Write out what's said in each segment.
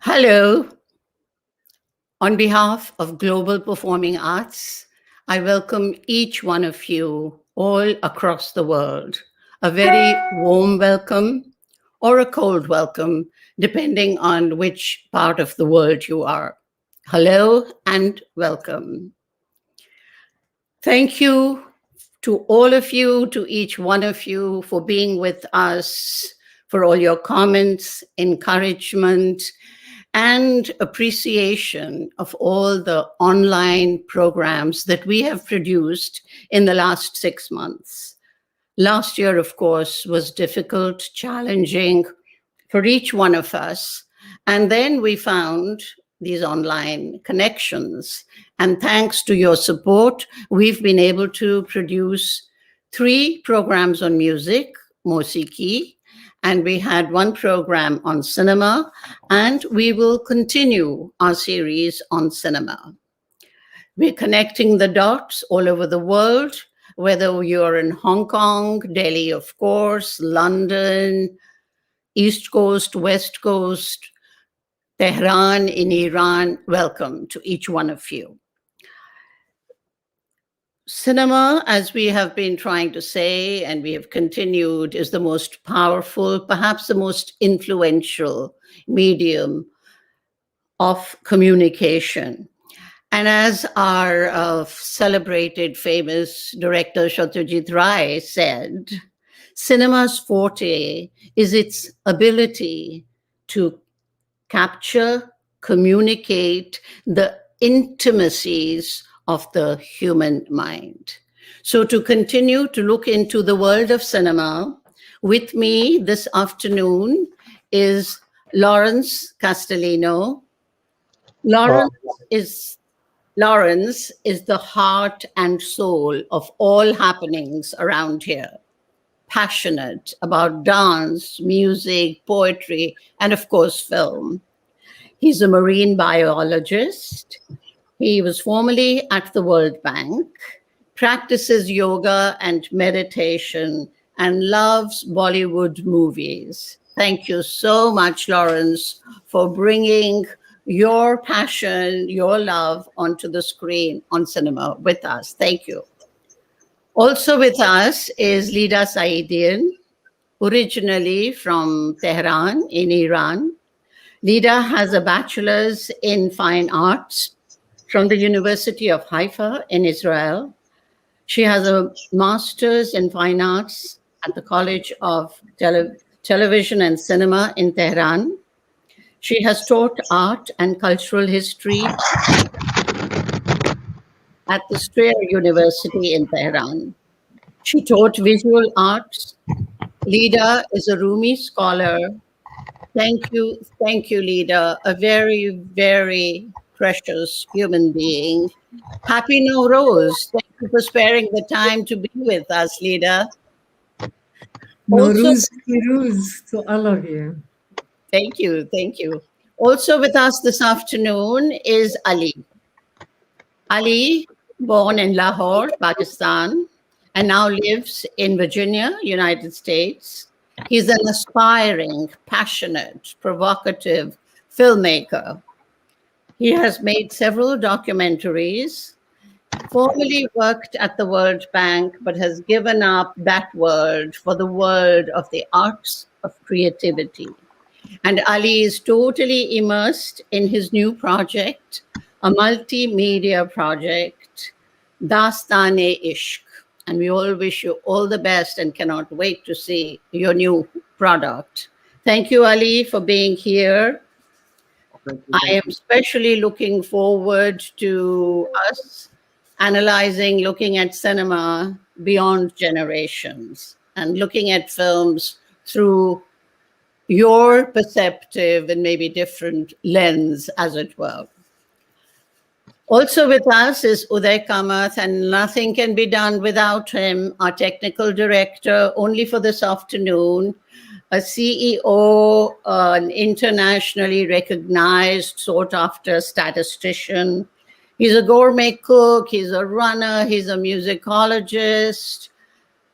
Hello. On behalf of Global Performing Arts, I welcome each one of you all across the world. A very warm welcome or a cold welcome, depending on which part of the world you are. Hello and welcome. Thank you to all of you, to each one of you for being with us, for all your comments, encouragement, and appreciation of all the online programs that we have produced in the last 6 months. Last year, of course, was difficult, challenging for each one of us. And then we found these online connections. And thanks to your support, we've been able to produce 3 programs on music, Mosiki, and we had 1 program on cinema, and we will continue our series on cinema. We're connecting the dots all over the world, whether you're in Hong Kong, Delhi, of course, London, East Coast, West Coast, Tehran in Iran. Welcome to each one of you. Cinema, as we have been trying to say, and we have continued, is the most powerful, perhaps the most influential medium of communication. And as our celebrated, famous director Satyajit Ray said, cinema's forte is its ability to capture, communicate the intimacies of the human mind. So to continue to look into the world of cinema, with me this afternoon is Lawrence Castellino. Lawrence is the heart and soul of all happenings around here. Passionate about dance, music, poetry, and of course, film. He's a marine biologist. He was formerly at the World Bank, practices yoga and meditation, and loves Bollywood movies. Thank you so much, Lawrence, for bringing your passion, your love onto the screen on cinema with us. Thank you. Also with us is Lida Saidian, originally from Tehran in Iran. Lida has a bachelor's in fine arts from the University of Haifa in Israel. She has a master's in fine arts at the College of Television and Cinema in Tehran. She has taught art and cultural history at the Strayer University in Tehran. She taught visual arts. Lida is a Rumi scholar. Thank you, Lida, a very, very precious human being. Happy Nowruz. Thank you for sparing the time to be with us, Lida. Nowruz Firuz to all of you. Thank you. Also with us this afternoon is Ali. Ali, born in Lahore, Pakistan, and now lives in Virginia, United States. He's an aspiring, passionate, provocative filmmaker. He has made several documentaries, formerly worked at the World Bank, but has given up that world for the world of the arts of creativity. And Ali is totally immersed in his new project, a multimedia project, Dastane-Ishq. And we all wish you all the best and cannot wait to see your new product. Thank you, Ali, for being here. I am especially looking forward to us analyzing, looking at cinema beyond generations and looking at films through your perceptive and maybe different lens, as it were. Also with us is Uday Kamath, and nothing can be done without him, our technical director, only for this afternoon, a CEO, an internationally recognized, sought-after statistician. He's a gourmet cook, he's a runner, he's a musicologist.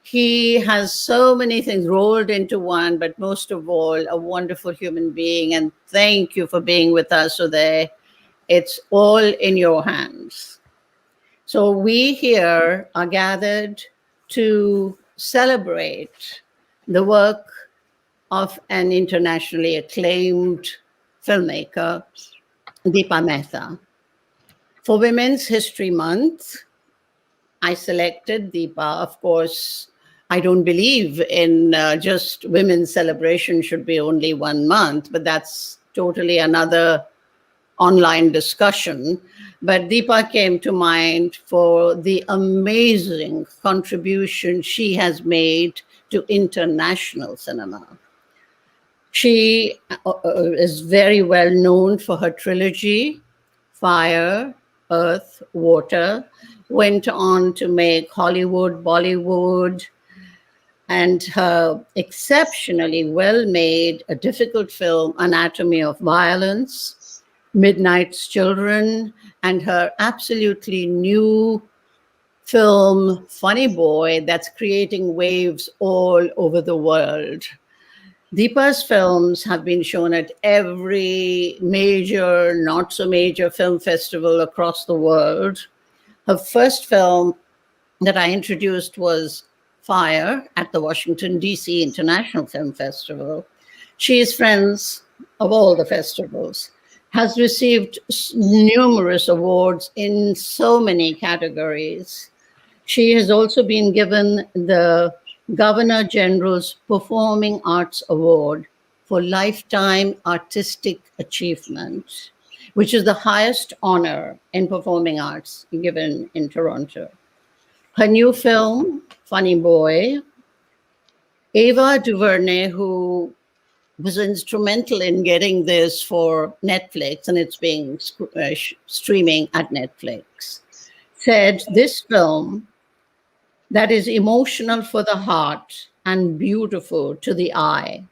He has so many things rolled into one, but most of all, a wonderful human being. And thank you for being with us today. It's all in your hands. So we here are gathered to celebrate the work of an internationally acclaimed filmmaker, DEEPA MEHTA. For Women's History Month, I selected DEEPA. Of course, I don't believe in just women's celebration should be only 1 month, but that's totally another online discussion. But DEEPA came to mind for the amazing contribution she has made to international cinema. She is very well known for her trilogy, Fire, Earth, Water, went on to make Hollywood, Bollywood, and her exceptionally well-made, a difficult film, Anatomy of Violence, Midnight's Children, and her absolutely new film, Funny Boy, that's creating waves all over the world. Deepa's films have been shown at every major, not so major film festival across the world. Her first film that I introduced was Fire at the Washington, D.C. International Film Festival. She is friends of all the festivals, has received numerous awards in so many categories. She has also been given the Governor General's Performing Arts Award for Lifetime Artistic Achievement, which is the highest honor in performing arts given in Toronto. Her new film, Funny Boy, Ava DuVernay, who was instrumental in getting this for Netflix, and it's being streaming at Netflix, said this film that is emotional for the heart and beautiful to the eye.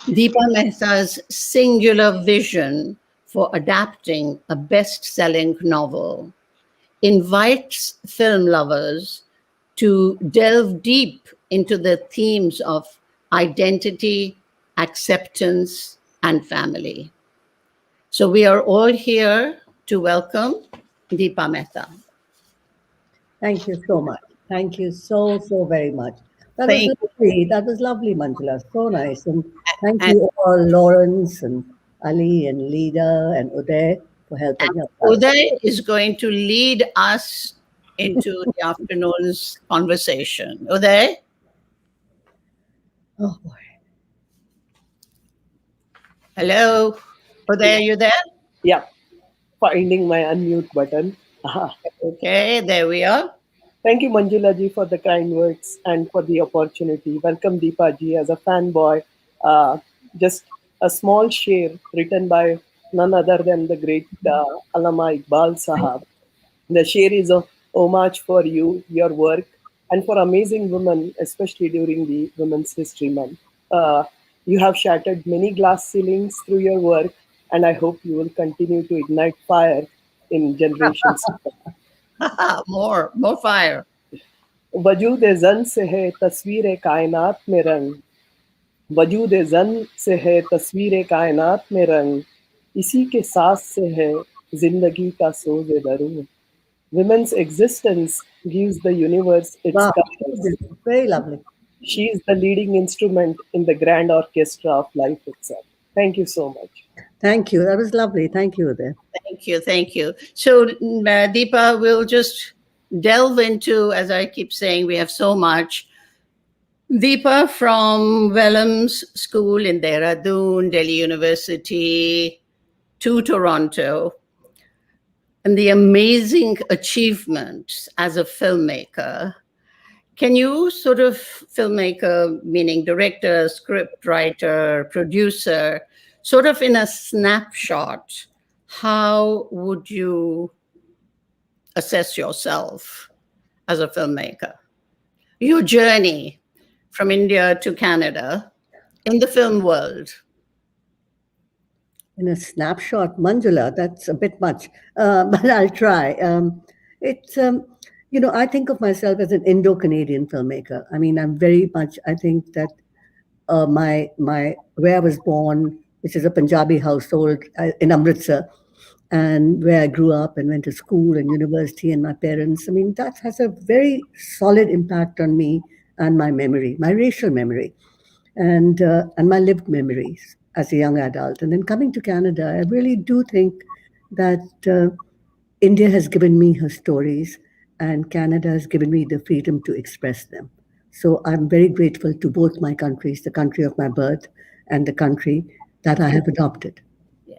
Deepa Mehta's singular vision for adapting a best-selling novel invites film lovers to delve deep into the themes of identity, acceptance, and family. So we are all here to welcome Deepa Mehta. Thank you so much. Thank you so very much. That was Thank lovely. That was lovely, Manjula. So nice. And thank and, you all, Lawrence and Ali and Lida and Uday for helping us out. Uday is going to lead us into the afternoon's conversation. Uday? Oh boy. Hello? Uday, are you there? Yeah, finding my unmute button. Okay, there we are. Thank you, Manjula ji, for the kind words and for the opportunity. Welcome, Deepa ji, as a fanboy. Just a small share written by none other than the great Allama Iqbal Sahab. The share is a homage for you, your work, and for amazing women, especially during the Women's History Month. You have shattered many glass ceilings through your work, and I hope you will continue to ignite fire in generations. more fire. वजूद जन से है तस्वीर कायनात में रंग, वजूद जन से है तस्वीर कायनात में रंग, इसी के सांस से है जिंदगी का सोज दरूं. Women's existence gives the universe its Wow, colors. very lovely. She is the leading instrument in the grand orchestra of life itself. Thank you so much. Thank you. That was lovely. Thank you, Uday. Thank you, thank you. So, Deepa, we'll just delve into, as I keep saying, we have so much. Deepa from Wellham's School in Dehradun, Delhi University, to Toronto, and the amazing achievements as a filmmaker. Can you sort of, filmmaker, meaning director, script writer, producer, sort of in a snapshot, how would you assess yourself as a filmmaker? Your journey from India to Canada in the film world. In a snapshot, Manjula, that's a bit much, but I'll try. It's I think of myself as an Indo-Canadian filmmaker. I mean, I'm very much, I think that my where I was born, which is a Punjabi household in Amritsar, and where I grew up and went to school and university, and my parents. I mean, that has a very solid impact on me and my memory, my racial memory, and my lived memories as a young adult. And then coming to Canada, I really do think that India has given me her stories, and Canada has given me the freedom to express them. So I'm very grateful to both my countries, the country of my birth and the country that I have adopted. Yes.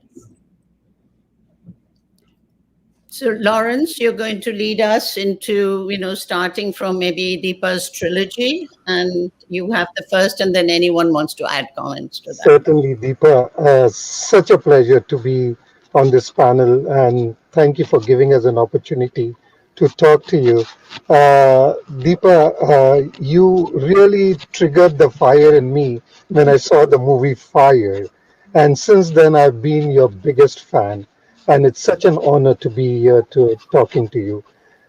So, Lawrence, you're going to lead us into, starting from maybe Deepa's trilogy, and you have the first, and then anyone wants to add comments to that. Certainly, Deepa. Such a pleasure to be on this panel, and thank you for giving us an opportunity to talk to you. Deepa, you really triggered the fire in me when I saw the movie Fire. And since then, I've been your biggest fan. And it's such an honor to be here to talking to you.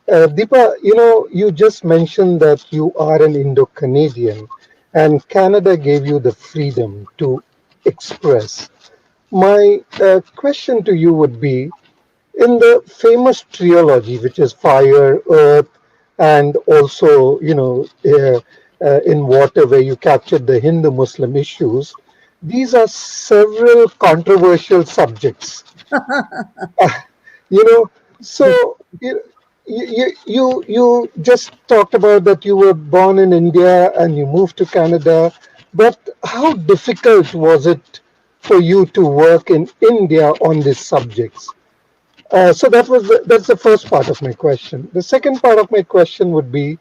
Deepa, you just mentioned that you are an Indo-Canadian and Canada gave you the freedom to express. My question to you would be, in the famous trilogy, which is Fire, Earth, and also, in Water, where you captured the Hindu-Muslim issues, these are several controversial subjects. you know so you just talked about that you were born in India and you moved to Canada, but how difficult was it for you to work in India on these subjects? So that's the first part of my question. The second part of my question would be,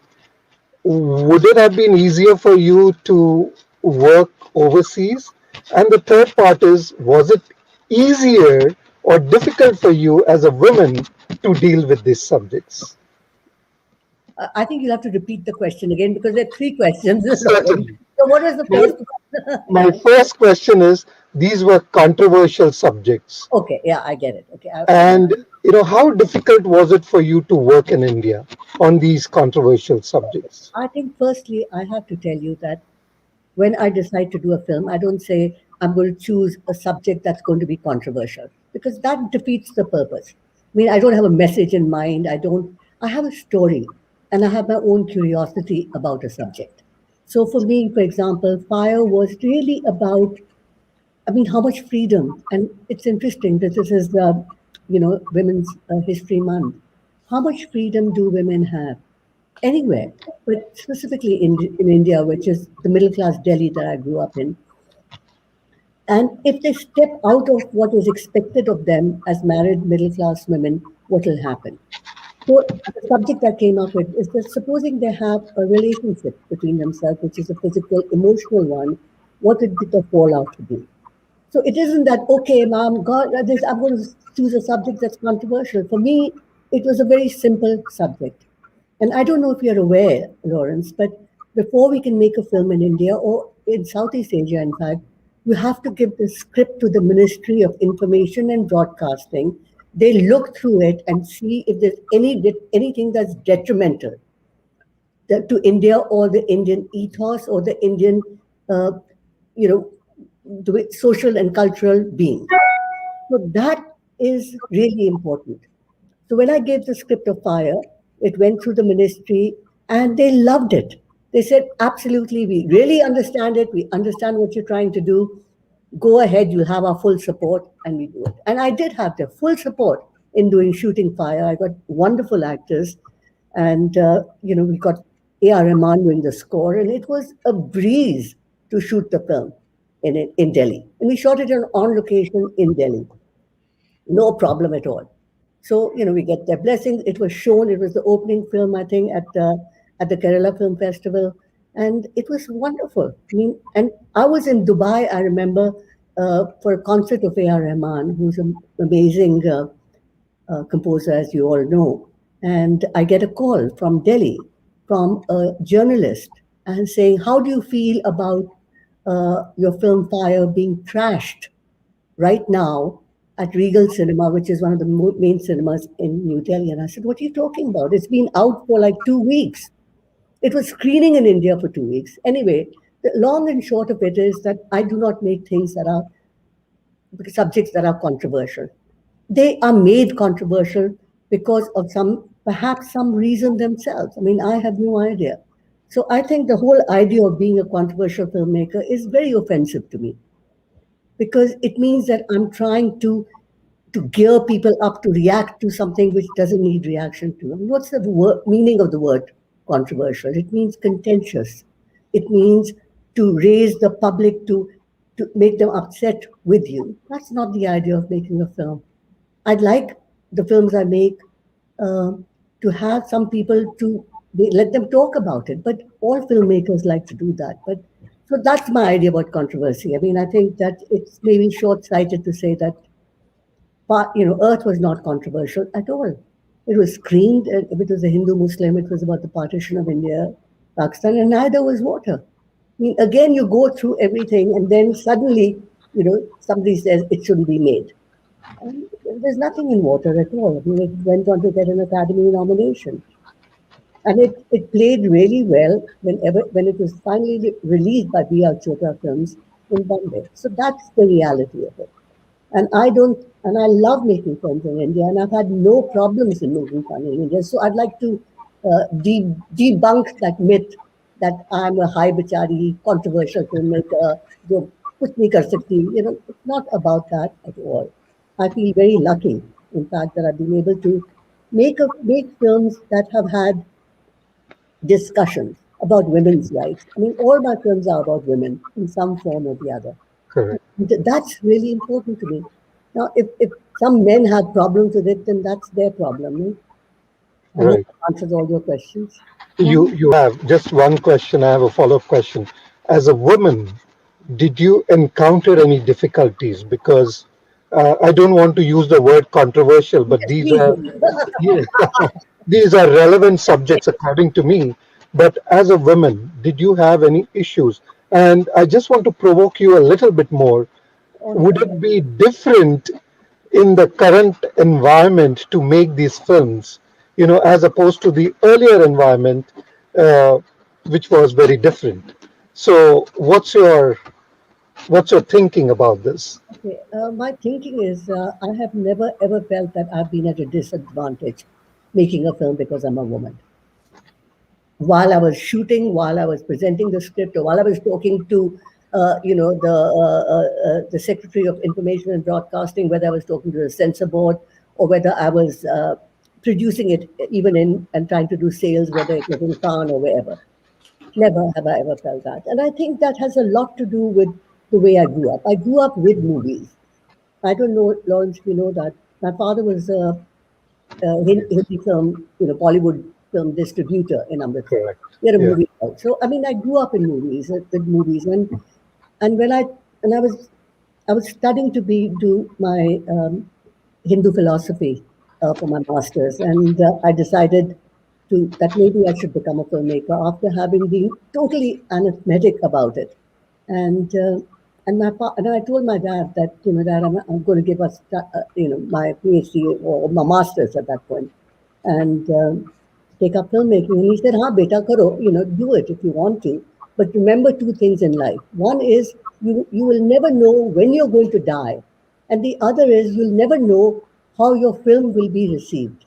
would it have been easier for you to work overseas? And the third part is, was it easier or difficult for you as a woman to deal with these subjects? I think you'll have to repeat the question again because there are three questions. Certainly. So what was the first one? My first question is, these were controversial subjects. Okay, yeah, I get it. Okay. And how difficult was it for you to work in India on these controversial subjects? I think firstly, I have to tell you that when I decide to do a film, I don't say I'm going to choose a subject that's going to be controversial because that defeats the purpose. I mean, I don't have a message in mind. I have a story and I have my own curiosity about a subject. So for me, for example, Fire was really about, I mean, how much freedom. And it's interesting that this is Women's History Month. How much freedom do women have? Anywhere, but specifically in India, which is the middle class Delhi that I grew up in. And if they step out of what is expected of them as married middle class women, what will happen? So the subject I came up with is that supposing they have a relationship between themselves, which is a physical, emotional one, what would the fallout be? So it isn't that, okay, mom, God, I'm going to choose a subject that's controversial. For me, it was a very simple subject. And I don't know if you're aware, Lawrence, but before we can make a film in India or in Southeast Asia, in fact, you have to give the script to the Ministry of Information and Broadcasting. They look through it and see if there's anything that's detrimental to India or the Indian ethos or the Indian, the social and cultural being. So that is really important. So when I gave the script of Fire, it went through the ministry and they loved it. They said, absolutely, we really understand it. We understand what you're trying to do. Go ahead, you'll have our full support, and we do it. And I did have their full support in doing Shooting Fire. I got wonderful actors, and we got A.R. Rahman doing the score, and it was a breeze to shoot the film in Delhi. And we shot it on location in Delhi. No problem at all. So, we get their blessings. It was shown, it was the opening film, I think, at the Kerala Film Festival. And it was wonderful. I mean, and I was in Dubai, I remember, for a concert of A.R. Rahman, who's an amazing composer, as you all know. And I get a call from Delhi, from a journalist, and saying, how do you feel about your film Fire being trashed right now at Regal Cinema, which is one of the main cinemas in New Delhi. And I said, "What are you talking about? It's been out for like 2 weeks." It was screening in India for 2 weeks. Anyway, the long and short of it is that I do not make things that are subjects that are controversial. They are made controversial because of perhaps some reason themselves. I mean, I have no idea. So I think the whole idea of being a controversial filmmaker is very offensive to me because it means that I'm trying to gear people up to react to something which doesn't need reaction to. I mean, what's the meaning of the word controversial? It means contentious. It means to raise the public to make them upset with you. That's not the idea of making a film. I'd like the films I make uh, to have some people let them talk about it. But all filmmakers like to do that. But so that's my idea about controversy. I mean, I think that it's maybe short-sighted to say that Earth was not controversial at all. It was screened. If it was a Hindu Muslim, it was about the partition of India, Pakistan, and neither was water. I mean, again, you go through everything, and then suddenly, somebody says it shouldn't be made. And there's nothing in water at all. I mean, it went on to get an Academy nomination. And it played really well when it was finally released by B.R. Chopra Films in Bombay. So that's the reality of it. And I love making films in India, and I've had no problems in making fun in India. So I'd like to debunk that myth that I'm a high bachari, controversial filmmaker, jo kuch nahi kar sakti. It's not about that at all. I feel very lucky, in fact, that I've been able to make films that have had discussions about women's rights. I mean, all my films are about women in some form or the other. Correct. That's really important to me. Now, if some men have problems with it, then that's their problem. No? I hope Right. that answers all your questions. You have just one question. I have a follow-up question. As a woman, did you encounter any difficulties? Because I don't want to use the word controversial, but Yes, these please are do. yeah, these are relevant subjects according to me. But as a woman, did you have any issues? And I just want to provoke you a little bit more. Oh, Would no. it be different in the current environment to make these films, as opposed to the earlier environment, uh, which was very different? So, what's your thinking about this? Okay. My thinking is I have never ever felt that I've been at a disadvantage making a film because I'm a woman. While I was shooting, while I was presenting the script, or while I was talking to, the Secretary of Information and Broadcasting, whether I was talking to the censor board, or whether I was producing it, even and trying to do sales, whether it was in Cannes or wherever. Never have I ever felt that, and I think that has a lot to do with the way I grew up. I grew up with movies. I don't know, Lawrence, if you know that my father was a Hindi film, Bollywood film distributor in Amritsar. Correct. We had a Yeah. movie house. So I mean, I grew up in movies, with movies, and when I was studying to do my Hindu philosophy for my masters, and I decided that maybe I should become a filmmaker after having been totally anathematic about it. And and I told my dad that Dad, I'm going to give us my PhD or my masters at that point, and take up filmmaking. And he said, "Ha, beta karo, do it if you want to, but remember two things in life. One is you will never know when you're going to die, and the other is you'll never know how your film will be received."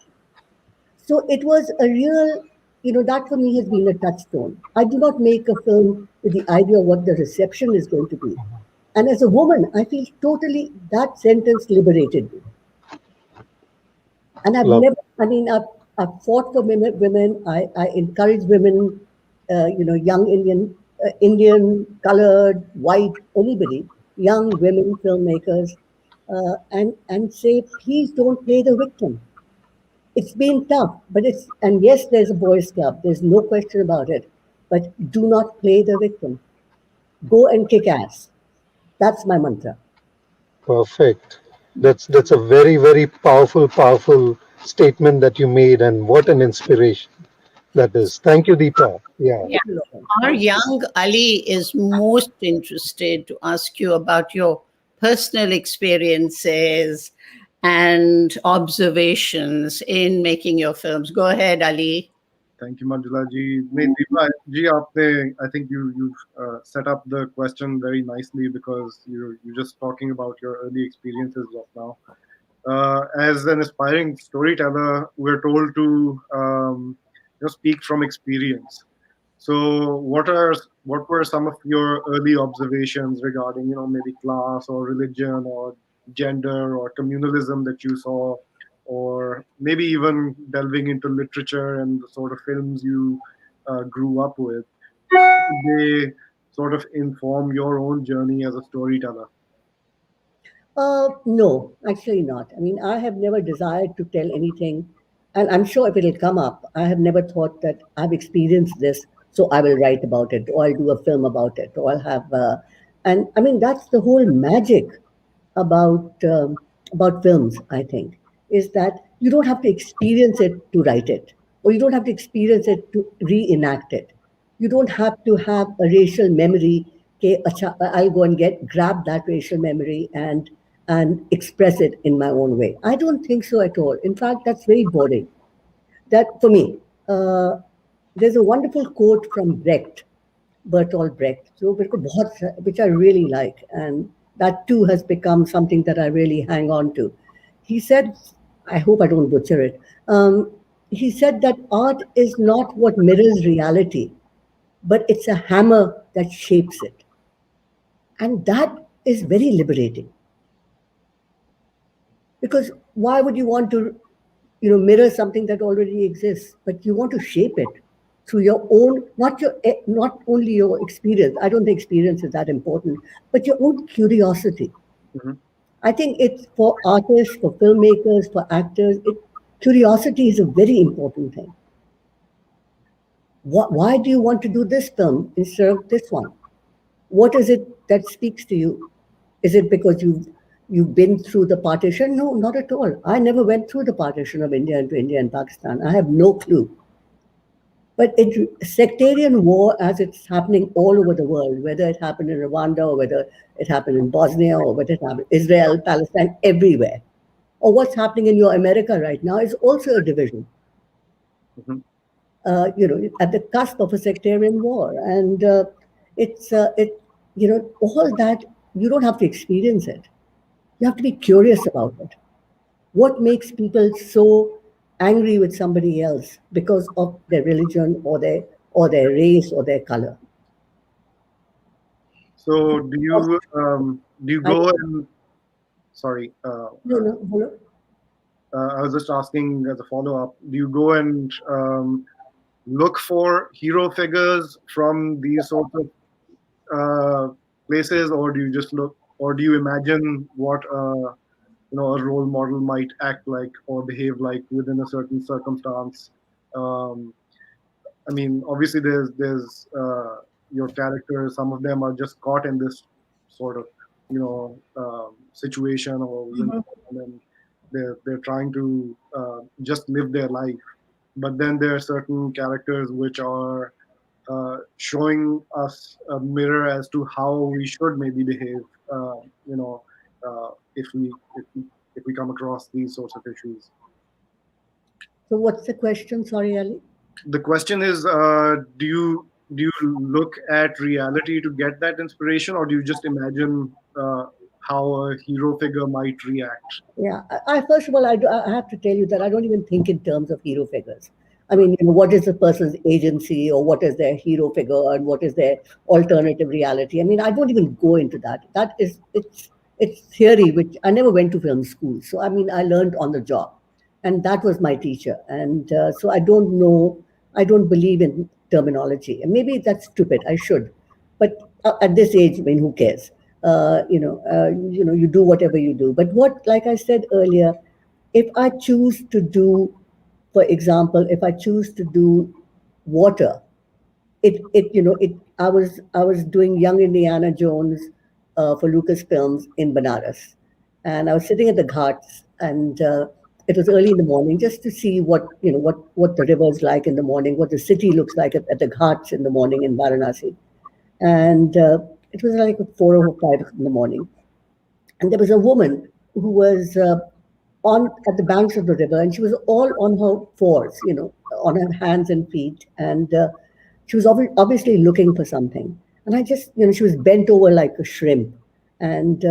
So it was a real, that for me has been a touchstone. I do not make a film with the idea of what the reception is going to be. And as a woman, I feel totally that sentence liberated me. And I've Love. never, I mean, I've fought for women. I encourage women, young Indian, colored, white, anybody, young women filmmakers, and say, please don't play the victim. It's been tough, and yes, there's a boys' club. There's no question about it. But do not play the victim. Go and kick ass. That's my mantra. Perfect. That's a very, very powerful statement that you made, and what an inspiration that is. Thank you, Deepa. Yeah. Yeah. Thank you, Lawrence. Our Thank you. young Ali is most interested to ask you about your personal experiences and observations in making your films. Go ahead, Ali. Thank you, Manjula ji. Deepa ji, I think you set up the question very nicely because you're just talking about your early experiences just now. As an aspiring storyteller, we're told to speak from experience. So, what were some of your early observations regarding maybe class or religion or gender or communalism that you saw, or maybe even delving into literature and the sort of films you grew up with? They sort of inform your own journey as a storyteller. No, actually not. I mean, I have never desired to tell anything, and I'm sure if it'll come up, I have never thought that I've experienced this, so I will write about it, or I'll do a film about it, or I'll have. And I mean, that's the whole magic about films. I think is that you don't have to experience it to write it, or you don't have to experience it to reenact it. You don't have to have a racial memory. Okay, acha, I'll go and grab that racial memory and express it in my own way. I don't think so at all. In fact, that's very boring. That for me, there's a wonderful quote from Bertolt Brecht, so which I really like, and that too has become something that I really hang on to. He said, I hope I don't butcher it. He said that art is not what mirrors reality, but it's a hammer that shapes it, and that is very liberating. Because why would you want to mirror something that already exists, but you want to shape it through your own, not only your experience. I don't think experience is that important, but your own curiosity. Mhm. I think it's for artists, for filmmakers, for actors, curiosity is a very important thing. Why do you want to do this film instead of this one? What is it that speaks to you? Is it because you've been through the partition? No, not at all. I never went through the partition of India into India and Pakistan. I have no clue. But sectarian war, as it's happening all over the world, whether it happened in Rwanda or whether it happened in Bosnia or whether it happened in Israel, Palestine, everywhere, or what's happening in your America right now is also a division. Mhm. At the cusp of a sectarian war, and all that you don't have to experience it. You have to be curious about it. What makes people so angry with somebody else because of their religion or their race or their color? So, do you I, go and sorry? no, no, no. I was just asking as a follow up. Do you go and look for hero figures from these sorts of places, or do you just look, or do you imagine what a role model might act like or behave like within a certain circumstance? Um, I mean, obviously, there's your characters. Some of them are just caught in this sort of situation, or and then they're trying to just live their life. But then there are certain characters which are showing us a mirror as to how we should maybe behave. Uh, you know, if we come across these sorts of issues. So what's the question? Sorry, Ali. The question is, do you look at reality to get that inspiration, or do you just imagine how a hero figure might react? Yeah, first of all, I have to tell you that I don't even think in terms of hero figures. I mean, what is a person's agency, or what is their hero figure, and what is their alternative reality? I mean, I don't even go into that. It's theory, which I never went to film school. So I mean, I learned on the job, and that was my teacher. And so I don't know. I don't believe in terminology, and maybe that's stupid. I should, but at this age, I mean, who cares? You do whatever you do. But like I said earlier, if I choose to do, for example, if I choose to do water, I was doing Young Indiana Jones for Lucasfilms in Banaras, and I was sitting at the ghats, and it was early in the morning just to see what the river's like in the morning, what the city looks like at the ghats in the morning in Varanasi, and it was like 4 or 5 in the morning. And there was a woman who was on at the banks of the river, and she was all on her fours, on her hands and feet, and she was obviously looking for something. And I just, she was bent over like a shrimp, and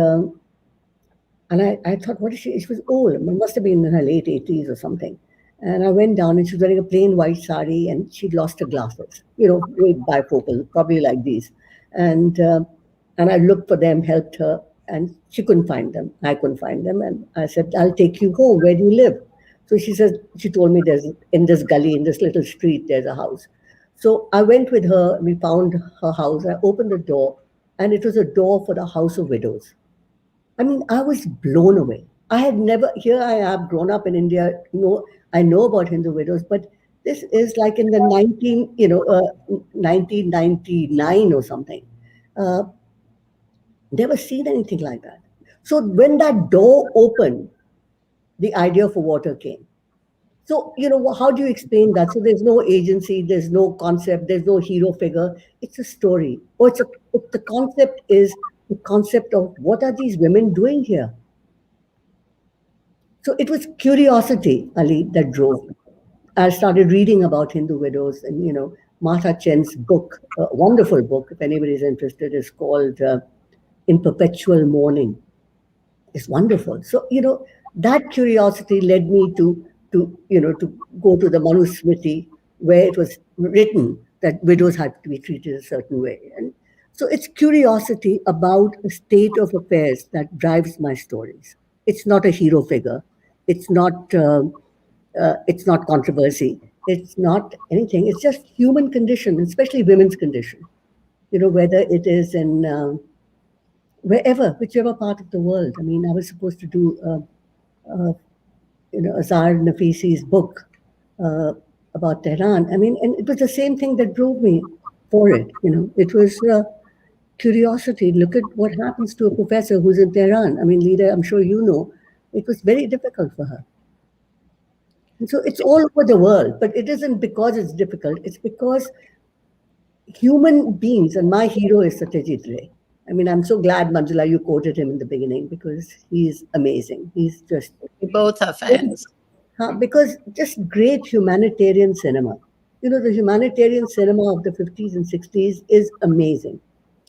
I thought, what is she? She was old. It must have been in her late 80s or something. And I went down, and she was wearing a plain white sari, and she'd lost her glasses, very bifocal, probably like these. And I looked for them, helped her, and she couldn't find them. I couldn't find them, and I said, "I'll take you home. Where do you live?" So she told me, "There's in this gully, in this little street, there's a house." So I went with her. We found her house. I opened the door, and it was a door for the House of Widows. I mean, I was blown away. I had never, here I have grown up in India, I know about Hindu widows, but this is like in the 1999 or something. Never seen anything like that. So when that door opened, the idea for water came. So, how do you explain that? So there's no agency, there's no concept, there's no hero figure. It's a story. Or the concept is the concept of what are these women doing here? So it was curiosity, Ali, that drove me. I started reading about Hindu widows, and Mata Chen's book, a wonderful book, if anybody's interested, is called In Perpetual Mourning. It's wonderful. So that curiosity led me to go to the Manusmriti, where it was written that widows had to be treated a certain way. And so it's curiosity about a state of affairs that drives my stories. It's not a hero figure. It's not controversy. It's not anything. It's just human condition, especially women's condition. Whether it is in whichever part of the world. I mean, I was supposed to do Azhar Nafisi's book about Tehran. I mean, and it was the same thing that drove me for it. It was curiosity. Look at what happens to a professor who's in Tehran. I mean, Leader, I'm sure you know, it was very difficult for her. And so it's all over the world, but it isn't because it's difficult. It's because human beings, and my hero is Satyajit Ray. I mean, I'm so glad, Manjula, you quoted him in the beginning, because he's amazing. He's just... We both are fans. Because just great humanitarian cinema. The humanitarian cinema of the 50s and 60s is amazing.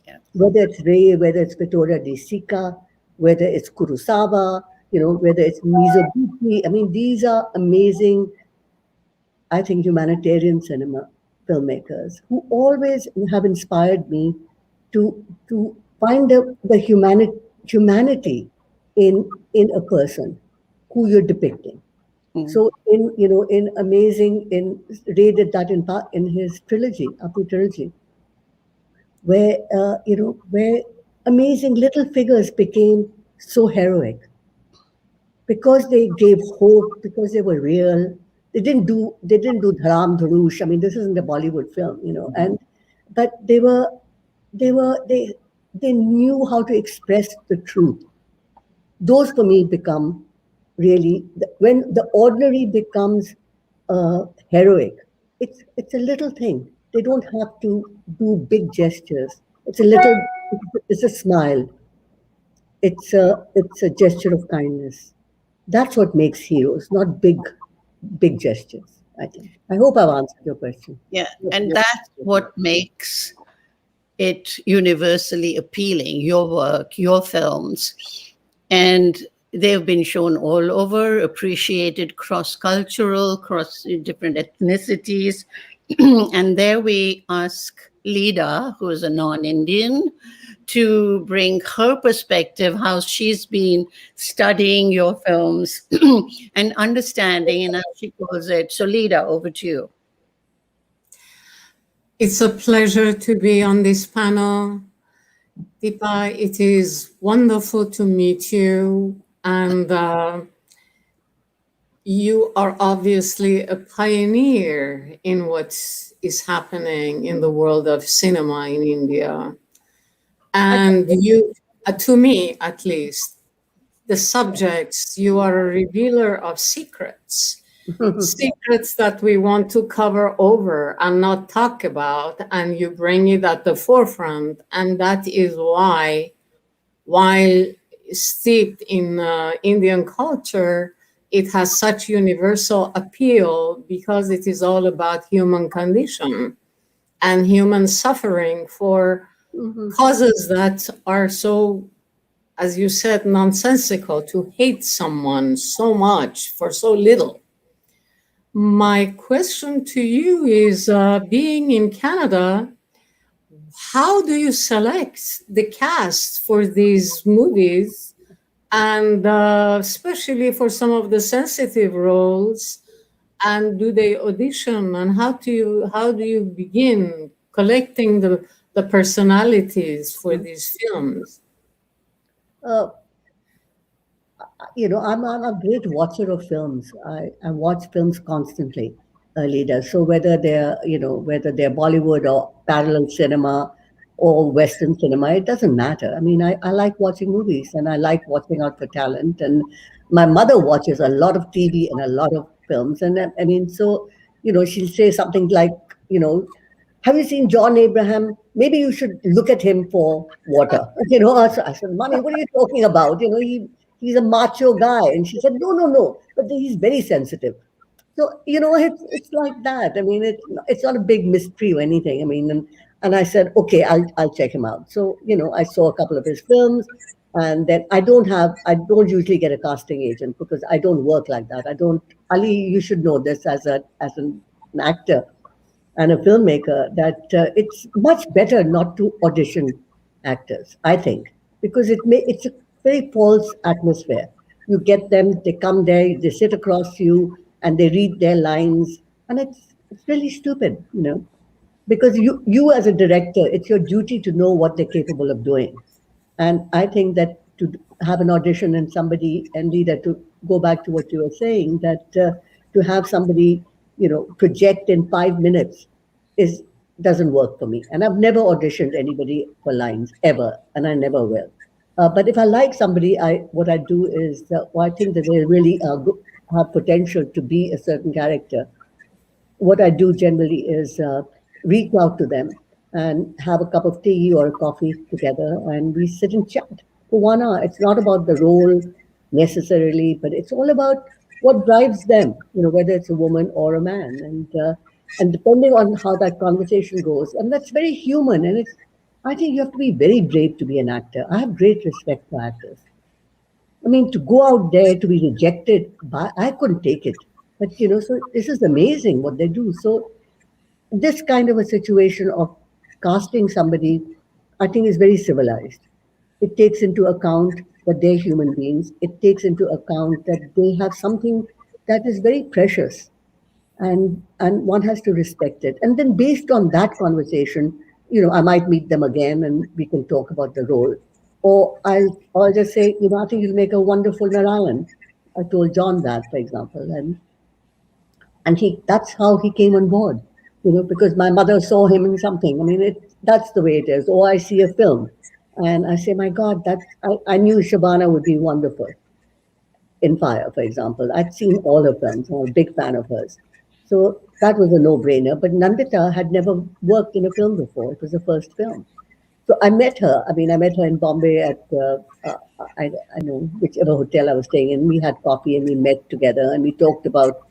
Yeah. Whether it's Ray, whether it's Vittoria De Sica, whether it's Kurosawa, whether it's Mizoguchi. I mean, these are amazing, I think, humanitarian cinema filmmakers who always have inspired me to find the humanity in a person who you're depicting. So in amazing, Ray did that in his trilogy, Apu trilogy, where where amazing little figures became so heroic because they gave hope, because they were real. They didn't do dharam dharush. I mean, this isn't a Bollywood film, but they knew how to express the truth. Those for me become really, when the ordinary becomes heroic. It's a little thing. They don't have to do big gestures. It's a smile. It's a gesture of kindness. That's what makes heroes, not big gestures, I think. I hope I've answered your question. Yeah, and that's what makes it universally appealing, your work, your films. And they've been shown all over, appreciated cross-cultural, cross different ethnicities. And there we ask Lida, who is a non-Indian, to bring her perspective, how she's been studying your films and understanding, and as she calls it. So Lida, over to you. It's a pleasure to be on this panel. Deepa, it is wonderful to meet you. And you are obviously a pioneer in what is happening in the world of cinema in India. And you, to me at least, the subjects, you are a revealer of secrets. Secrets that we want to cover over and not talk about, and you bring it at the forefront. And that is why, while steeped in Indian culture, it has such universal appeal because it is all about human condition and human suffering for causes that are so, as you said, nonsensical, to hate someone so much for so little. My question to you is, being in Canada, how do you select the cast for these movies? And especially for some of the sensitive roles, and do they audition? And how do you begin collecting the personalities for these films? Uh, I'm a great watcher of films. I watch films constantly, Leader. So whether they're Bollywood or parallel cinema or Western cinema, it doesn't matter. I mean, I like watching movies and I like watching out for talent. And my mother watches a lot of TV and a lot of films. And I mean, so, she'll say something like, you know, have you seen John Abraham? Maybe you should look at him for water. I said, Mommy, what are you talking about? He's a macho guy. And she said, no, no, no, but he's very sensitive. So, it's like that. I mean, it's not a big mystery or anything. I mean, and I said, okay, I'll check him out. So, I saw a couple of his films, and then I don't usually get a casting agent because I don't work like that. I don't, Ali, you should know this as an actor and a filmmaker, that it's much better not to audition actors, I think, because it's a very false atmosphere. You get them, they come there, they sit across you, and they read their lines, and it's really stupid, because you as a director, it's your duty to know what they're capable of doing. And I think that to have an audition and somebody, and Rita, to go back to what you were saying, that to have somebody, project in 5 minutes is doesn't work for me. And I've never auditioned anybody for lines ever, and I never will. But if I like somebody, what I do is, I think that they really have potential to be a certain character. What I do generally is reach out to them and have a cup of tea or a coffee together, and we sit and chat for 1 hour. It's not about the role necessarily, but it's all about what drives them, whether it's a woman or a man, and depending on how that conversation goes, and that's very human. And I think you have to be very brave to be an actor. I have great respect for actors. I mean, to go out there to be rejected, I couldn't take it. But so this is amazing what they do. So this kind of a situation of casting somebody, I think, is very civilized. It takes into account that they're human beings. It takes into account that they have something that is very precious, and one has to respect it. And then based on that conversation, I might meet them again and we can talk about the role. Or I'll just say, I think you'll make a wonderful Narayan. I told John that, for example, and that's how he came on board, because my mother saw him in something. I mean, that's the way it is. Or I see a film and I say, my God, I knew Shabana would be wonderful in Fire, for example. I'd seen all her films. I'm a big fan of hers. So that was a no-brainer. But Nandita had never worked in a film before. It was her first film. So I met her. I mean, I met her in Bombay at, I know, whichever hotel I was staying in. We had coffee and we met together and we talked about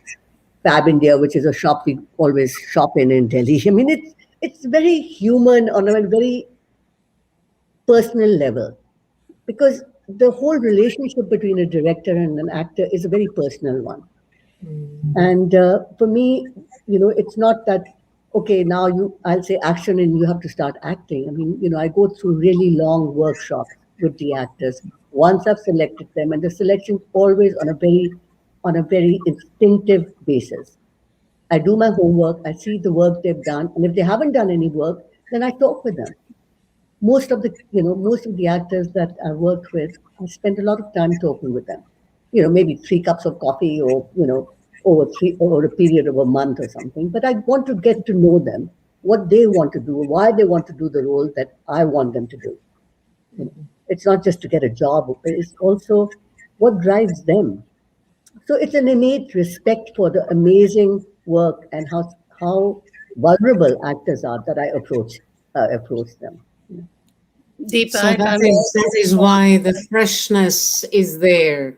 Fab India, which is a shop we always shop in Delhi. I mean, it's very human on a very personal level, because the whole relationship between a director and an actor is a very personal one. And for me, it's not that, okay, now I'll say action and you have to start acting. I mean, I go through really long workshops with the actors. Once I've selected them, and the selection always on a very instinctive basis. I do my homework, I see the work they've done, and if they haven't done any work, then I talk with them. Most of the actors that I worked with, I spent a lot of time talking with them. Maybe 3 cups of coffee, or over a period of a month or something. But I want to get to know them, what they want to do, why they want to do the role that I want them to do. It's not just to get a job, but it's also what drives them. So it's an innate respect for the amazing work and how vulnerable actors are that I approach them. Deepa, So that is why the freshness is there,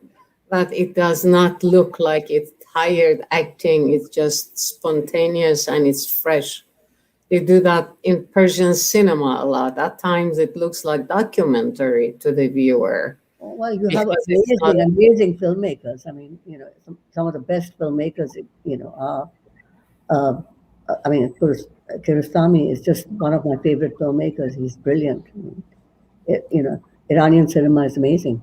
that it does not look like it's tired acting. It's just spontaneous and it's fresh. They do that in Persian cinema a lot. At times it looks like documentary to the viewer Well, you have because it's not. amazing filmmakers. I mean, some of the best filmmakers, are. Uh, I mean, of course, Kiarostami is just one of my favorite filmmakers. He's brilliant. I mean, Iranian cinema is amazing.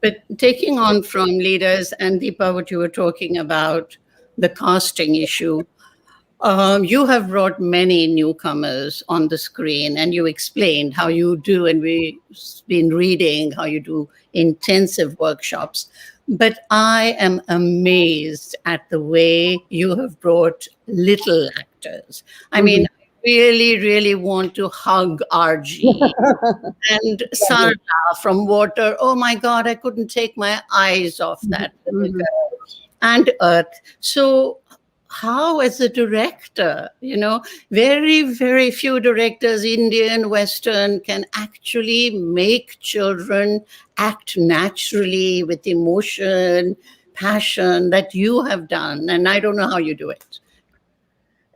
but taking on from leaders and Deepa, what you were talking about, the casting issue, you have brought many newcomers on the screen, and you explained how you do, and we've been reading how you do intensive workshops. But I am amazed at the way you have brought little actors. I mean, I really, really want to hug RG and Sarah from Water. Oh my God, I couldn't take my eyes off that little girl. And Earth. So how, as a director, very, very few directors, Indian, Western, can actually make children act naturally with emotion, passion that you have done. And I don't know how you do it.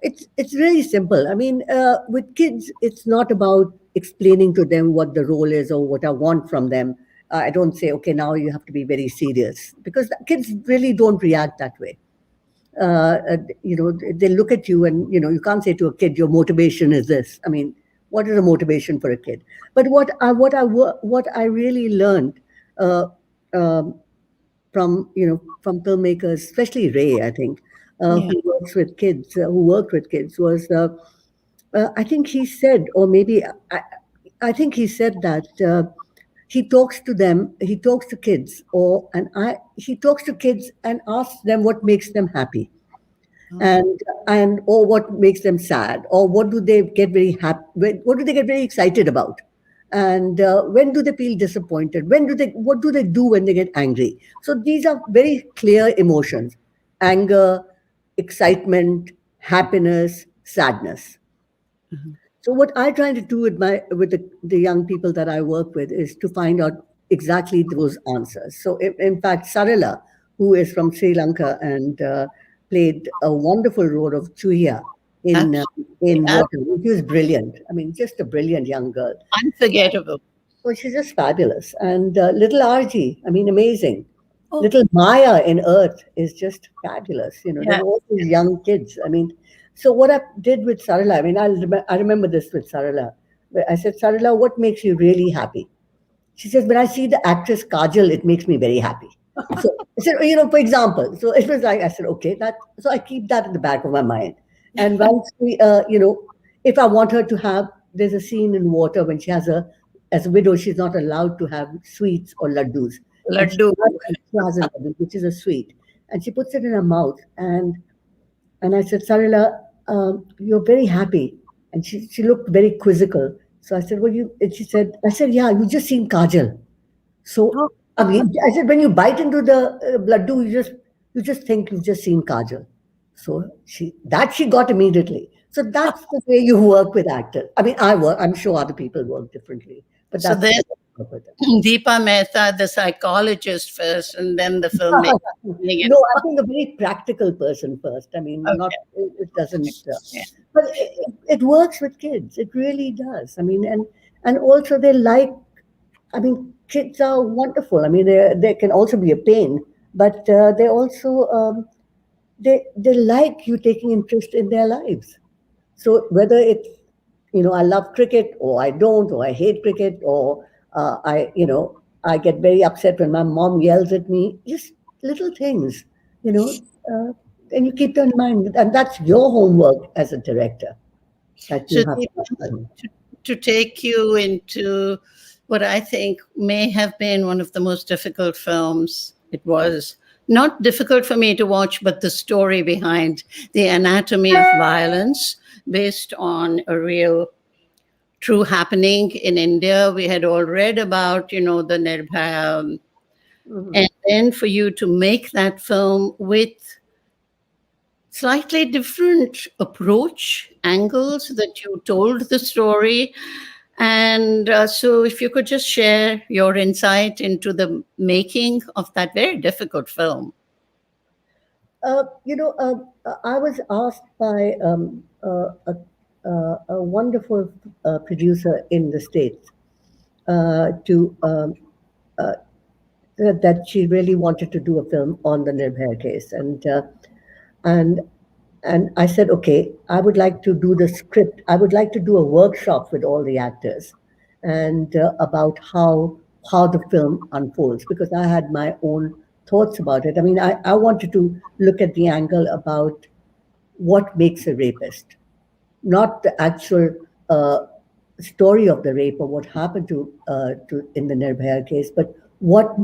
It's really simple. I mean, with kids, it's not about explaining to them what the role is or what I want from them. I don't say, okay, now you have to be very serious, because kids really don't react that way. They look at you, and you can't say to a kid, your motivation is this. I mean, what is a motivation for a kid? But what I really learned from filmmakers, especially Ray, I think, who worked with kids, was I think he said, or maybe I think he said that. He talks to them, he talks to kids, he talks to kids and asks them what makes them happy, and or what makes them sad, or what do they get very happy, what do they get very excited about, and when do they feel disappointed, what do they do when they get angry. So these are very clear emotions: anger, excitement, happiness, sadness. So what I try to do with the young people that I work with is to find out exactly those answers. So in fact, Sarala, who is from Sri Lanka and played a wonderful role of Chuya in Water, she was brilliant. I mean, just a brilliant young girl. Unforgettable. So she's just fabulous. And little RG, I mean, amazing. Little Maya in Earth is just fabulous. They're all these young kids. I mean, so what I did with Sarala, I mean, I remember this with Sarala. I said, Sarala, what makes you really happy? She says, when I see the actress Kajal, it makes me very happy. So I said, for example, so it was like, I said, okay, so I keep that in the back of my mind. And once we, if I want her to have, there's a scene in Water when she has as a widow, she's not allowed to have sweets or laddus. Laddu. She has a laddu, which is a sweet. And she puts it in her mouth. And I said, Sarala, you're very happy. And she looked very quizzical. So I said, and she said, yeah, you just seen Kajal. So, I mean, I said, when you bite into the laddu, you just think you've just seen Kajal. So she got immediately. So that's the way you work with actors. I mean, I'm sure other people work differently. But that's So Deepa Mehta, the psychologist first, and then the filmmaker. No, I think a very practical person first. I mean, it doesn't, but it works with kids. It really does. I mean, and also I mean, kids are wonderful. I mean, they can also be a pain, but they also, they like you taking interest in their lives. So whether it's, I love cricket, or I don't, or I hate cricket, or I get very upset when my mom yells at me. Just little things, and you keep them in mind, and that's your homework as a director. That you have to take you into what I think may have been one of the most difficult films. It was not difficult for me to watch, but the story behind The Anatomy of Violence, based on a real true happening in India. We had all read about, the Nirbhaya. And then for you to make that film with slightly different approach, angles that you told the story, And so, if you could just share your insight into the making of that very difficult film. I was asked by a wonderful producer in the States to uh, that she really wanted to do a film on the Nirbhaya case, and and I said, okay, I would like to do the script. I would like to do a workshop with all the actors, and about how the film unfolds, because I had my own thoughts about it. I mean, I wanted to look at the angle about what makes a rapist, not the actual story of the rape or what happened to in the Nirbhaya case, but what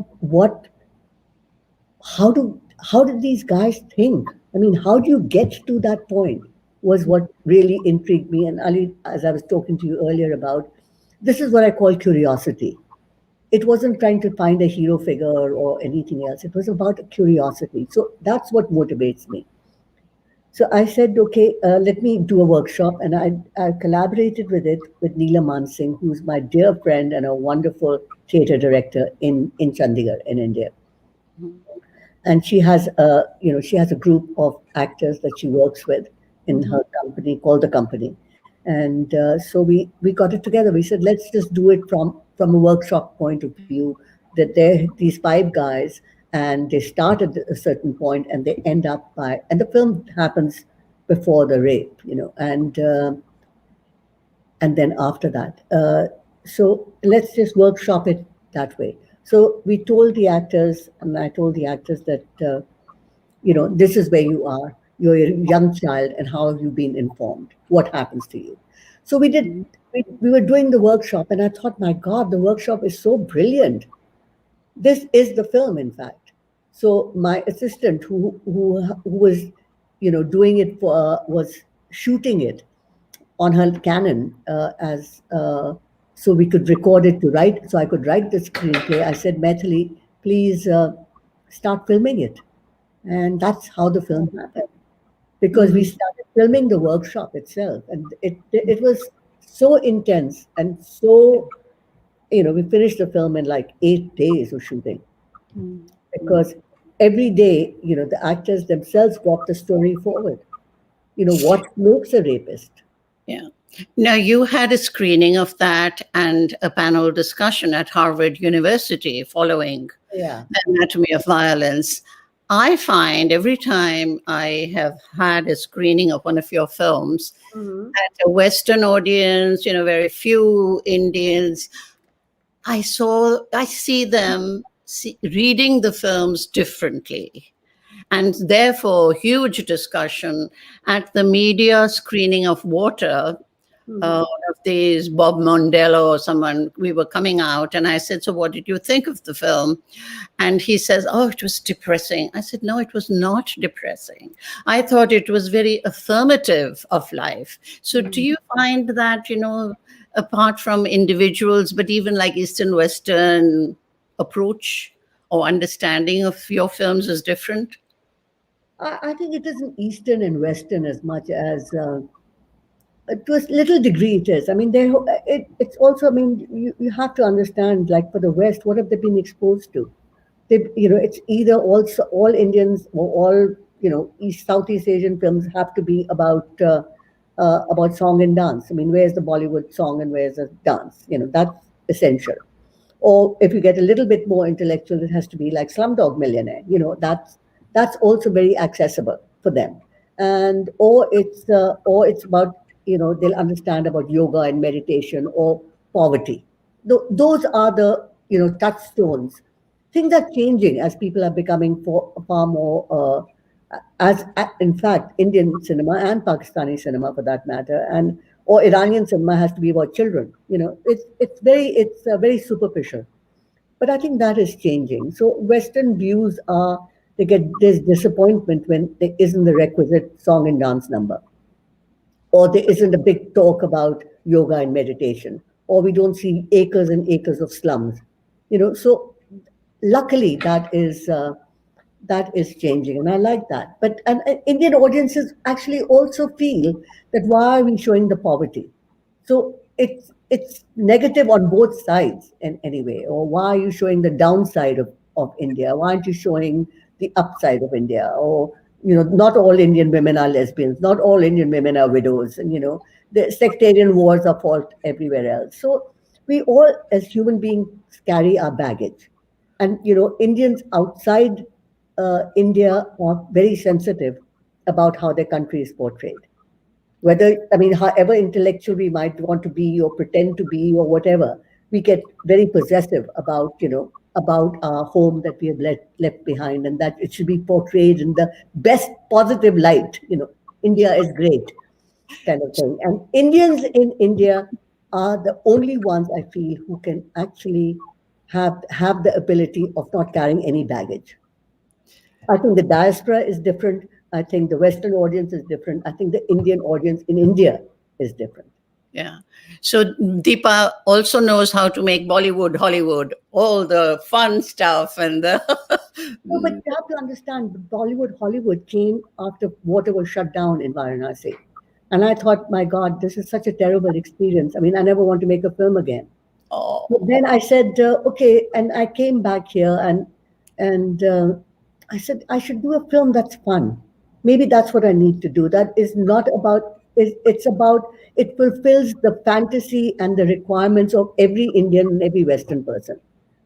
how did these guys think? I mean, how do you get to that point? Was what really intrigued me. And Ali, as I was talking to you earlier about, this is what I call curiosity. It wasn't trying to find a hero figure or anything else. It was about curiosity. So that's what motivates me. So I said, okay, let me do a workshop. And I collaborated with it with Neela Mansingh, who's my dear friend and a wonderful theater director in Chandigarh in India. And she has a group of actors that she works with in her company called The Company. And so we got it together. We said, let's just do it from a workshop point of view, that they're these five guys, and they start at a certain point and they end up and the film happens before the rape, and then after that. So let's just workshop it that way. So we told the actors, and I told the actors that, this is where you are. You're a young child, and how have you been informed? What happens to you? So we were doing the workshop, and I thought, my God, the workshop is so brilliant. This is the film, in fact. So my assistant, who was, doing it was shooting it on her Canon so we could record it to write. So I could write the screenplay. I said, Maithili, please start filming it, and that's how the film happened. Because we started filming the workshop itself, and it was so intense and so, we finished the film in like 8 days of shooting, because every day, the actors themselves brought the story forward. What makes a rapist? Yeah. Now, you had a screening of that and a panel discussion at Harvard University following Yeah. The Anatomy of Violence. I find every time I have had a screening of one of your films at a Western audience, very few Indians, I see them reading the films differently. And therefore, huge discussion at the media screening of Water. One of these, Bob Mondello or someone, we were coming out, and I said, so what did you think of the film? And he says, oh, it was depressing. I said, no, it was not depressing. I thought it was very affirmative of life. So do you find that, apart from individuals, but even like Eastern Western approach or understanding of your films is different? I think it isn't Eastern and Western as much as, to a little degree, it is. I mean, it's also, I mean, you have to understand, like for the West, what have they been exposed to? It's either also all Indians or all, Southeast Asian films have to be about song and dance. I mean, where's the Bollywood song and where's the dance? That's essential. Or if you get a little bit more intellectual, it has to be like Slumdog Millionaire. That's also very accessible for them. And or it's about, they'll understand about yoga and meditation or poverty. Those are the, touchstones. Things are changing as people are becoming far more in fact, Indian cinema and Pakistani cinema, for that matter, and or Iranian cinema has to be about children. It's very superficial. But I think that is changing. So Western views they get this disappointment when there isn't the requisite song and dance number, or there isn't a big talk about yoga and meditation, or we don't see acres and acres of slums. So luckily that is changing, and I like that. But and Indian audiences actually also feel that why are we showing the poverty? So it's negative on both sides in any way. Or why are you showing the downside of India? Why aren't you showing the upside of India? Or not all Indian women are lesbians, not all Indian women are widows, and the sectarian wars are fought everywhere else. So we all, as human beings, carry our baggage, and Indians outside India are very sensitive about how their country is portrayed. Whether, I mean, however intellectual we might want to be or pretend to be or whatever, we get very possessive about, about our home that we have left behind, and that it should be portrayed in the best positive light. India is great, kind of thing. And Indians in India are the only ones I feel who can actually have the ability of not carrying any baggage. I think the diaspora is different. I think the Western audience is different. I think the Indian audience in India is different. Yeah. So Deepa also knows how to make Bollywood, Hollywood, all the fun stuff and the. No, but you have to understand, Bollywood, Hollywood came after water was shut down in Varanasi. And I thought, my God, this is such a terrible experience. I mean, I never want to make a film again. Oh. But then I said, okay, and I came back here and I said, I should do a film that's fun. Maybe that's what I need to do. That is not about, it's about, it fulfills the fantasy and the requirements of every Indian and every Western person.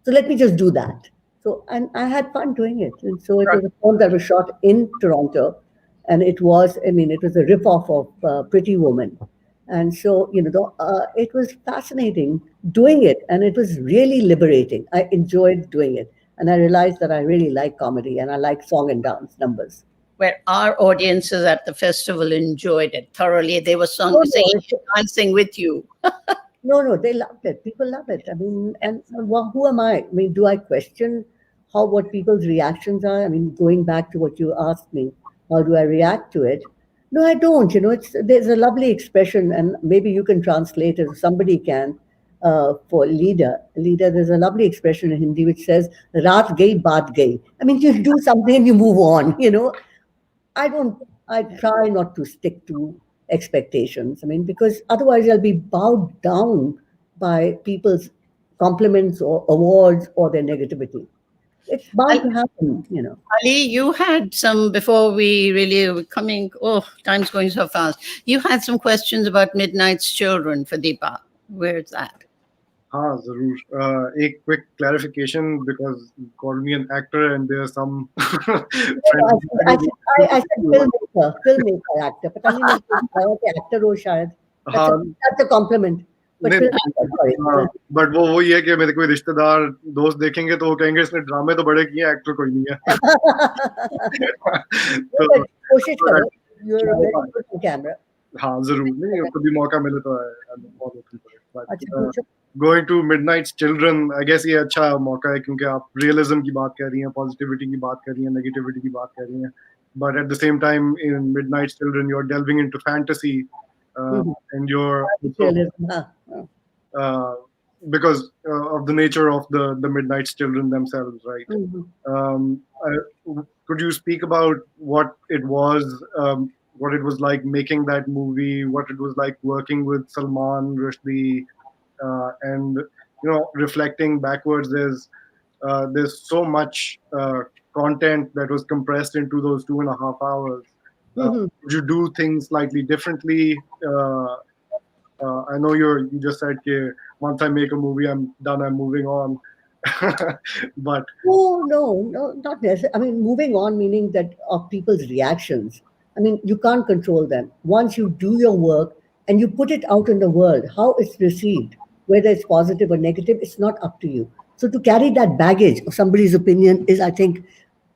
So let me just do that. So, and I had fun doing it. And so it was a film that was shot in Toronto. And it was, I mean, it was a ripoff of Pretty Woman. And so, it was fascinating doing it. And it was really liberating. I enjoyed doing it. And I realized that I really like comedy and I like song and dance numbers. Where our audiences at the festival enjoyed it thoroughly. They were dancing with you. No, they loved it. People love it. I mean, and who am I? I mean, do I question what people's reactions are? I mean, going back to what you asked me, how do I react to it? No, I don't. There's a lovely expression, and maybe you can translate it, if somebody can, for leader. Leader, there's a lovely expression in Hindi which says, Raat gayi, baat gayi. I mean, you do something and you move on, I try not to stick to expectations. I mean, because otherwise I'll be bowed down by people's compliments or awards or their negativity. It's bound to happen. Ali, you had some, before we really were coming, time's going so fast. You had some questions about Midnight's Children for Deepa. Where's that? हाँ जरूर एक quick clarification because you called me an actor and there are some I said filmmaker actor. पता नहीं मैं क्या actor हो शायद. That's a compliment. But but वो वही है कि मेरे कोई रिश्तेदार दोस्त देखेंगे तो वो कहेंगे इसने ड्रामे तो बड़े किए एक्टर कोई नहीं है. तो कोशिश करो. You're a very good on camera. हाँ जरूर नहीं कभी मौका मिले तो going to Midnight's Children, I guess ये अच्छा मौका है क्योंकि आप realism की बात कर रही हैं, positivity की बात कर रही हैं, negativity की बात कर रही हैं, but at the same time in Midnight's Children you're delving into fantasy and you're because of the nature of the Midnight's Children themselves, right? Could you speak about what it was like making that movie, what it was like working with Salman Rushdie, and reflecting backwards, there's so much content that was compressed into those 2.5 hours. Would you do things slightly differently? I know you just said that once I make a movie, I'm done, I'm moving on. But no, not necessarily. I mean, moving on meaning that of people's reactions. I mean, you can't control them. Once you do your work and you put it out in the world, how it's received, whether it's positive or negative, it's not up to you. So to carry that baggage of somebody's opinion is, I think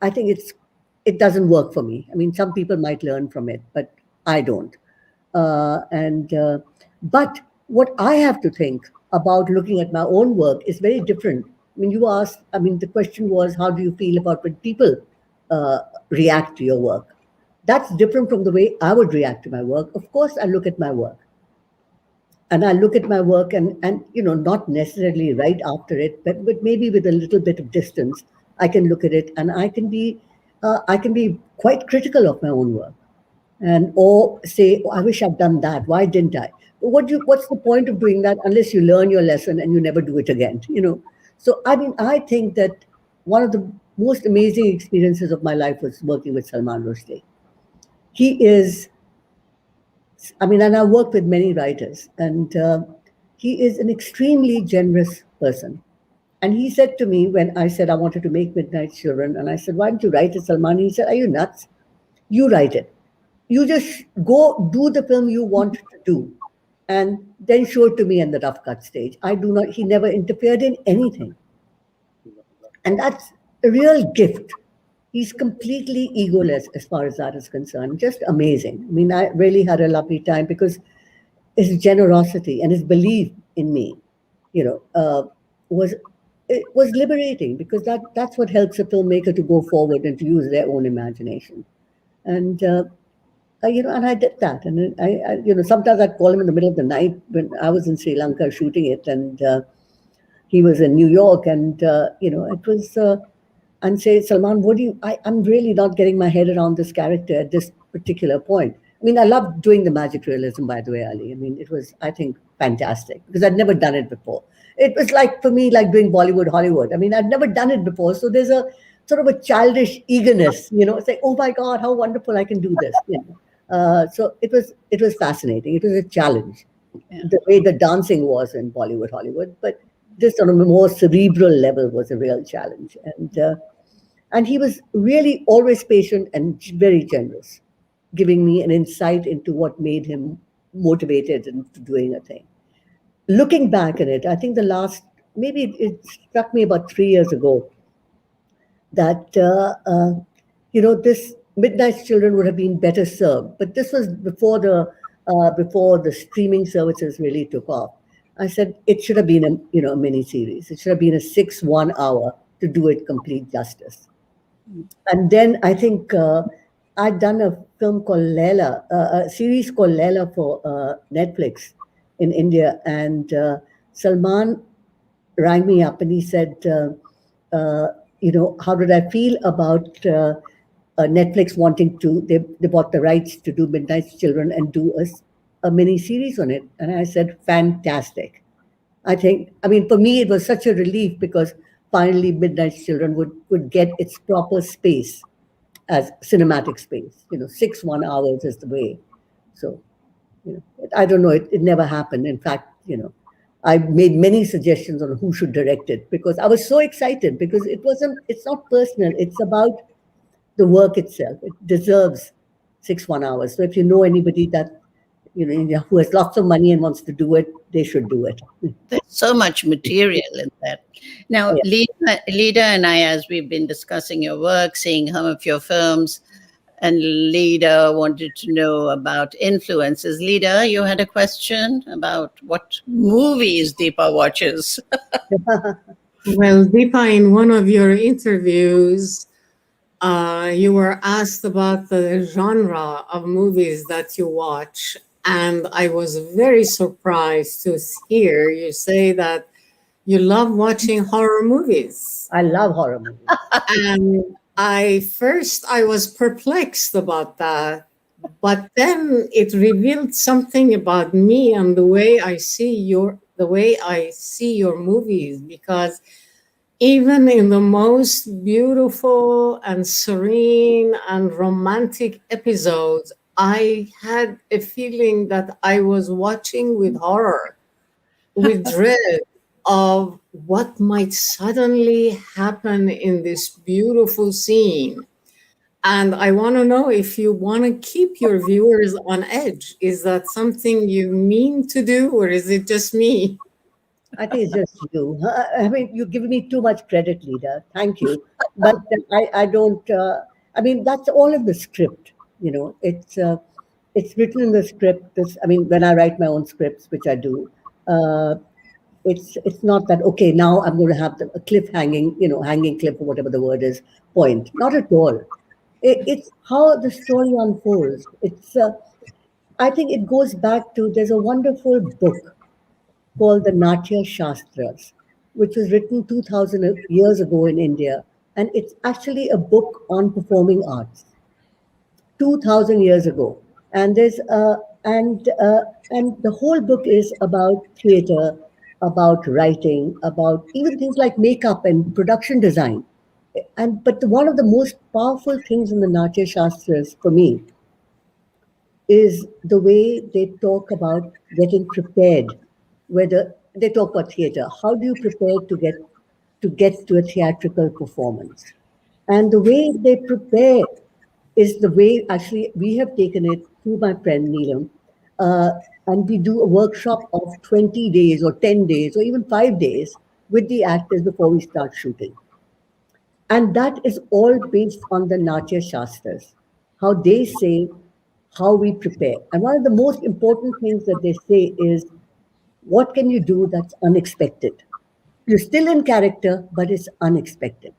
it doesn't work for me. I mean, some people might learn from it, but I don't. But what I have to think about looking at my own work is very different. I mean, you asked, I mean, the question was, how do you feel about when people react to your work? That's different from the way I would react to my work. Of course, I look at my work. And I look at my work and not necessarily right after it, but maybe with a little bit of distance, I can look at it and I can be quite critical of my own work. and or say, oh, I wish I'd done that. Why didn't I? What's the point of doing that unless you learn your lesson and you never do it again? So I mean, I think that one of the most amazing experiences of my life was working with Salman Rushdie. He is, I mean, and I worked with many writers, and he is an extremely generous person. And he said to me when I said I wanted to make Midnight Children, and I said, why don't you write it, Salman? He said, are you nuts? You write it. You just go do the film you want to do, and then show it to me in the rough cut stage. I do not, he never interfered in anything. And that's a real gift. He's completely egoless as far as that is concerned. Just amazing. I mean, I really had a lovely time because his generosity and his belief in me, was it was liberating, because that's what helps a filmmaker to go forward and to use their own imagination. And and I did that. And sometimes I'd call him in the middle of the night when I was in Sri Lanka shooting it, and he was in New York, and it was. And say, Salman, I'm really not getting my head around this character at this particular point. I mean, I love doing the magic realism, by the way, Ali. I mean, it was, I think, fantastic because I'd never done it before. It was like, for me, like doing Bollywood, Hollywood. I mean, I'd never done it before. So there's a sort of a childish eagerness, it's like, oh my God, how wonderful I can do this. So it was fascinating. It was a challenge, the way the dancing was in Bollywood, Hollywood. But this on a more cerebral level was a real challenge. And he was really always patient and very generous, giving me an insight into what made him motivated into doing a thing. Looking back at it, I think maybe it struck me about 3 years ago that, this Midnight Children would have been better served. But this was before the streaming services really took off. I said it should have been a mini series. It should have been a 6 1-hour to do it complete justice. And then I think I'd done a film called Leela, a series called Leela for Netflix in India. And Salman rang me up and he said, how did I feel about Netflix wanting to, they bought the rights to do Midnight Children and do a mini series on it. And I said, fantastic. For me, it was such a relief because finally Midnight Children would get its proper space as cinematic space. 6 1-hours is the way. So, I don't know, it never happened. In fact, I made many suggestions on who should direct it because I was so excited because it's not personal. It's about the work itself. It deserves 6 1-hours. So if you know anybody that, who has lots of money and wants to do it, they should do it. There's so much material in that. Now, Yeah. Lida and I, as we've been discussing your work, seeing some of your films, and Lida wanted to know about influences. Lida, you had a question about what movies Deepa watches. Well, Deepa, in one of your interviews, you were asked about the genre of movies that you watch. And I was very surprised to hear you say that you love watching horror movies. I love horror movies. And I was perplexed about that. But then it revealed something about me and the way I see your movies, because even in the most beautiful and serene and romantic episodes, I had a feeling that I was watching with horror, with dread of what might suddenly happen in this beautiful scene. And I want to know if you want to keep your viewers on edge. Is that something you mean to do, or is it just me? I think it's just you. I mean, you give me too much credit, Lida. Thank you. But I don't, that's all in the script. It's written in the script. When I write my own scripts, which I do, it's not that, okay, now I'm going to have a cliff hanging cliff or whatever the word is, point. Not at all. It's how the story unfolds. I think it goes back to, there's a wonderful book called the Natya Shastras, which was written 2000 years ago in India. And it's actually a book on performing arts. 2000 years ago. And there's and the whole book is about theater, about writing, about even things like makeup and production design. And but one of the most powerful things in the Natya Shastras for me is the way they talk about getting prepared. Whether they talk about theater, how do you prepare to get to a theatrical performance? And the way they prepare is the way actually we have taken it through my friend Neelam, uh, and we do a workshop of 20 days or 10 days or even 5 days with the actors before we start shooting. And that is all based on the Natya Shastras, how they say how we prepare. And one of the most important things that they say is, what can you do that's unexpected? You're still in character, but it's unexpected.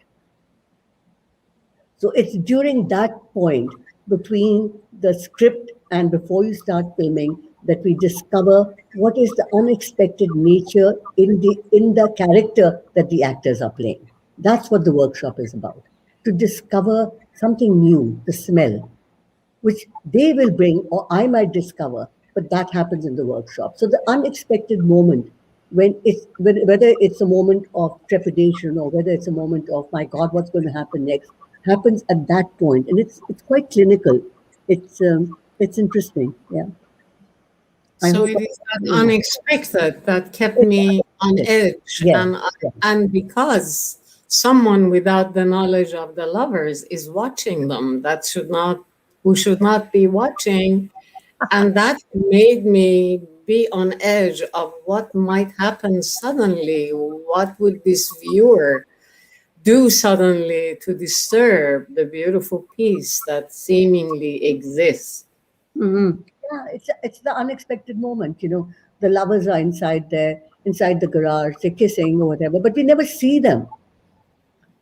So it's during that point between the script and before you start filming that we discover what is the unexpected nature in the character that the actors are playing. That's what the workshop is about. To discover something new, the smell, which they will bring or I might discover, but that happens in the workshop. So the unexpected moment, whether it's a moment of trepidation or whether it's a moment of my God, what's going to happen next, happens at that point, and it's quite clinical. It's interesting. Yeah, I So hope. it is that unexpected that kept me on Yes, edge, yes, and yes. and because someone without the knowledge of the lovers is watching them, that should not, who should not be watching, and that made me be on edge of what might happen suddenly. What would this viewer do suddenly to disturb the beautiful peace that seemingly exists? Yeah, it's the unexpected moment. The lovers are inside there, inside the garage, they're kissing or whatever, but we never see them.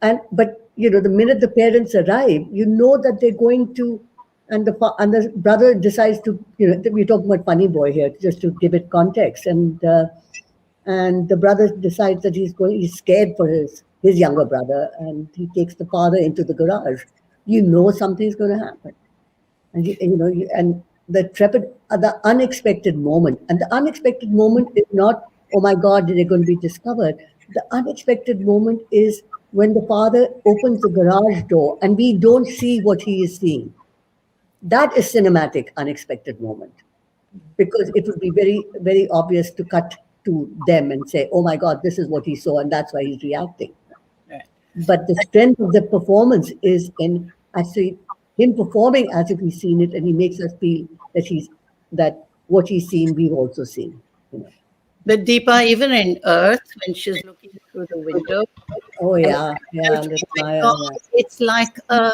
And but the minute the parents arrive, you know that they're going to, and the brother decides to, we're talking about funny boy here, just to give it context, and the brother decides that he's scared for his younger brother, and he takes the father into the garage. You know something's going to happen, and the unexpected moment, and the unexpected moment is not, oh my God, they're going to be discovered. The unexpected moment is when the father opens the garage door and we don't see what he is seeing. That is cinematic unexpected moment, because it would be very very obvious to cut to them and say, oh my God, this is what he saw and that's why he's reacting. But the strength of the performance is in actually him performing as if he's seen it, and he makes us feel that what he's seen, we've also seen. But Deepa, even in Earth, when she's looking through the window, Oh and yeah, yeah, my little Maya, God, it's like a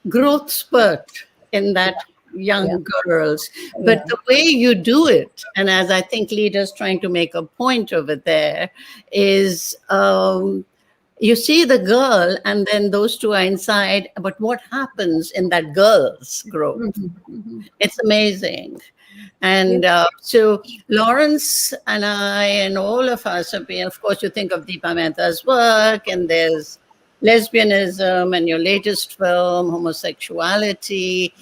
growth spurt in that yeah, young girls. yeah, But the way you do it, and as I think Leader's trying to make a point over there, is you see the girl, and then those two are inside. But what happens in that girl's growth? It's amazing. And so Lawrence and I and all of us have been, of course, you think of Deepa Mehta's work, and there's lesbianism and your latest film, homosexuality.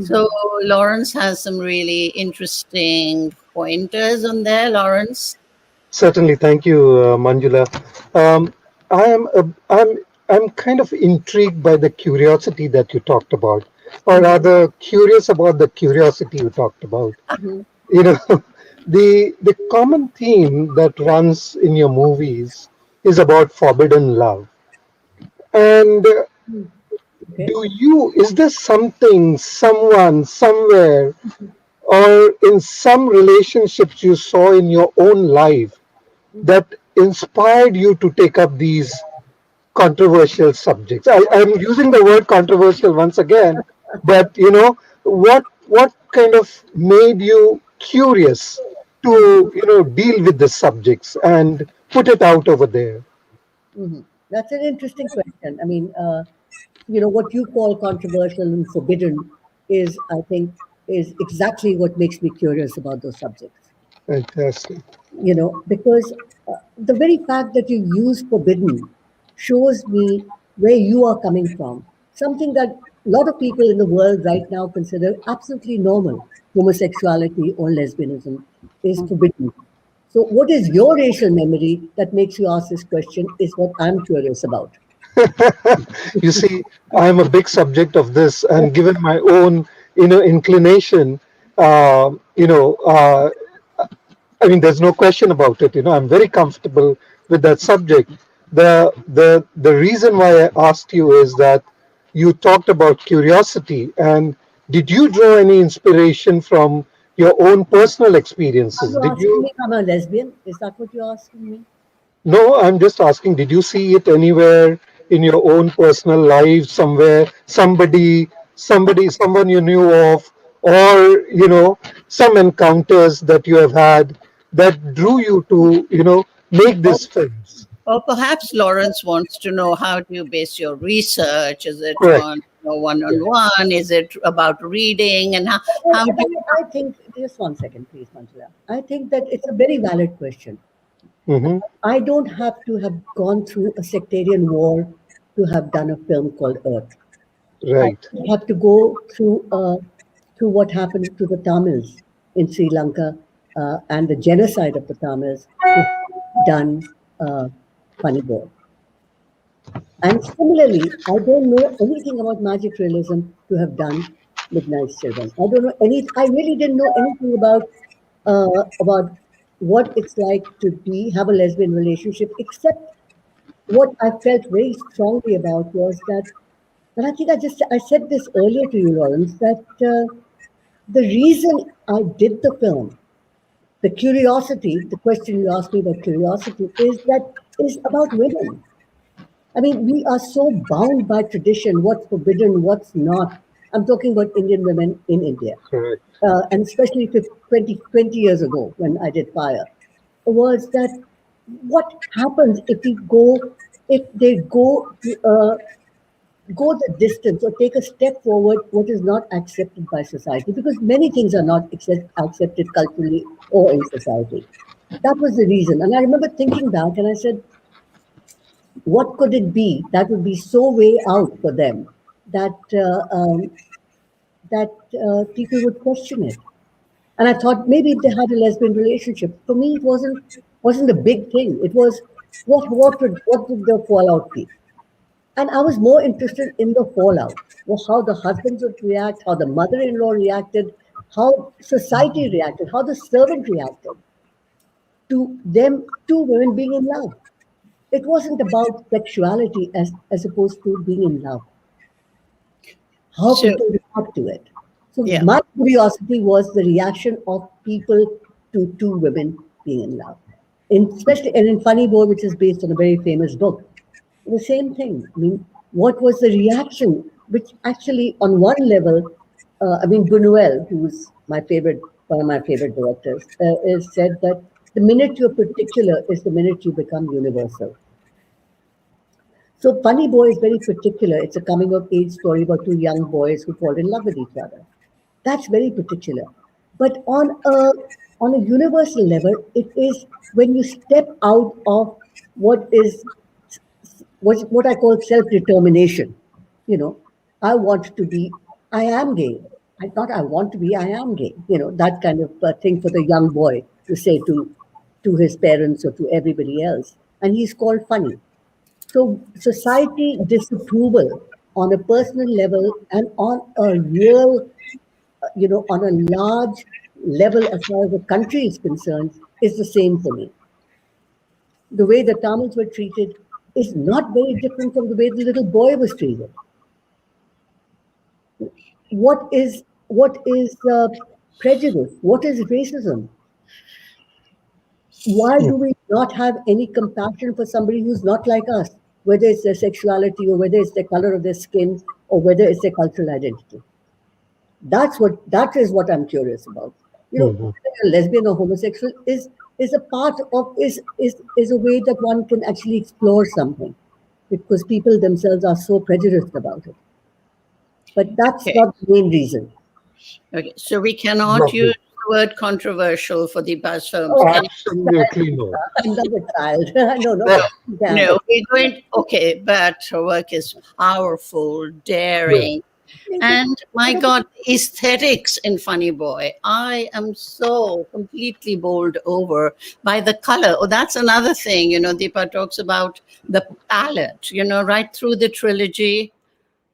So Lawrence has some really interesting pointers on there, Lawrence. Certainly, thank you, Manjula. Um, I am I'm kind of intrigued by the curiosity that you talked about, or rather, curious about the curiosity you talked about. You know, the common theme that runs in your movies is about forbidden love. And okay. is there something, someone, somewhere, or in some relationships you saw in your own life that inspired you to take up these controversial subjects? I'm using the word controversial once again, but what kind of made you curious to deal with the subjects and put it out over there? That's an interesting question. I mean, what you call controversial and forbidden is, I think, is exactly what makes me curious about those subjects. Fantastic. Because the very fact that you use forbidden shows me where you are coming from. something that a lot of people in the world right now consider absolutely normal. Homosexuality or lesbianism is forbidden. So, what is your racial memory that makes you ask this question? Is what I'm curious about. You see, I'm a big subject of this, and given my own, inclination, you know, I mean, there's no question about it. I'm very comfortable with that subject. The reason why I asked you is that you talked about curiosity, and did you draw any inspiration from your own personal Are experiences? you Did asking you? me if I'm a lesbian? Is that what you're asking me? No, I'm just asking, did you see it anywhere in your own personal life, somewhere, someone you knew of, or, some encounters that you have had that drew you to, make Or, these films? or perhaps Lawrence wants to know, how do you base your research? Is it Correct. on one-on-one? Is it about reading? And how do you? I think, just one second, please, Manjula. I think that it's a very valid question. Mm-hmm. I don't have to have gone through a sectarian war to have done a film called Earth. I Right. have to go through what happened to the Tamils in Sri Lanka and the genocide of the Tamils to done Funny Boy. And similarly, I don't know anything about magic realism to have done Midnight's Children. I don't know any. I really didn't know anything about what it's like to have a lesbian relationship, except what I felt very strongly about was that, and I think I said this earlier to you, Lawrence, that the reason I did the film, the curiosity, the question you asked me about curiosity, is about women. I mean, we are so bound by tradition, what's forbidden, what's not. I'm talking about Indian women in India, Correct. and especially 20 years ago when I did Fire, was that what happens if they go the distance or take a step forward, what is not accepted by society, because many things are not accepted culturally or in society. That was the reason. And I remember thinking back and I said, what could it be that would be so way out for them that people would question it? And I thought maybe if they had a lesbian relationship. For me, it wasn't a big thing. It was what would the fallout be? And I was more interested in the fallout, well, how the husbands would react, how the mother-in-law reacted, how society reacted, how the servant reacted to them, two women being in love. It wasn't about sexuality as opposed to being in love, how So, people react to it. So yeah. my curiosity was the reaction of people to two women being in love. Especially and in Funny Boy, which is based on a very famous book. The same thing. I mean, what was the reaction? Which actually, on one level, I mean, Buñuel, who's one of my favorite directors, is said that the minute you're particular is the minute you become universal. So Funny Boy is very particular. It's a coming of age story about two young boys who fall in love with each other. That's very particular. But on a universal level, it is when you step out of what is what I call self-determination. You know, I want to be, I am gay. I thought I want to be, I am gay. You know, that kind of thing for the young boy to say to his parents or to everybody else. And he's called funny. So society disapproval on a personal level and on a real, on a large level as far as the country is concerned is the same for me. The way the Tamils were treated is not very different from the way the little boy was treated. What is prejudice? What is racism? Why do we not have any compassion for somebody who's not like us, whether it's their sexuality or whether it's the color of their skin or whether it's their cultural identity? That is what I'm curious about. Mhm. Whether you're lesbian or homosexual is a part of is a way that one can actually explore something, because people themselves are so prejudiced about it. But that's Okay. not the main reason. Okay. So we cannot Lovely. use the word controversial for Deepa's films. Oh, Can you? Absolutely no. I'm not a child. No, no. Yeah. Yeah. No, we don't. Okay, but her work is powerful, Yeah. daring, and my God, aesthetics in Funny Boy. I am so completely bowled over by the color. Oh, that's another thing. Deepa talks about the palette, right through the trilogy.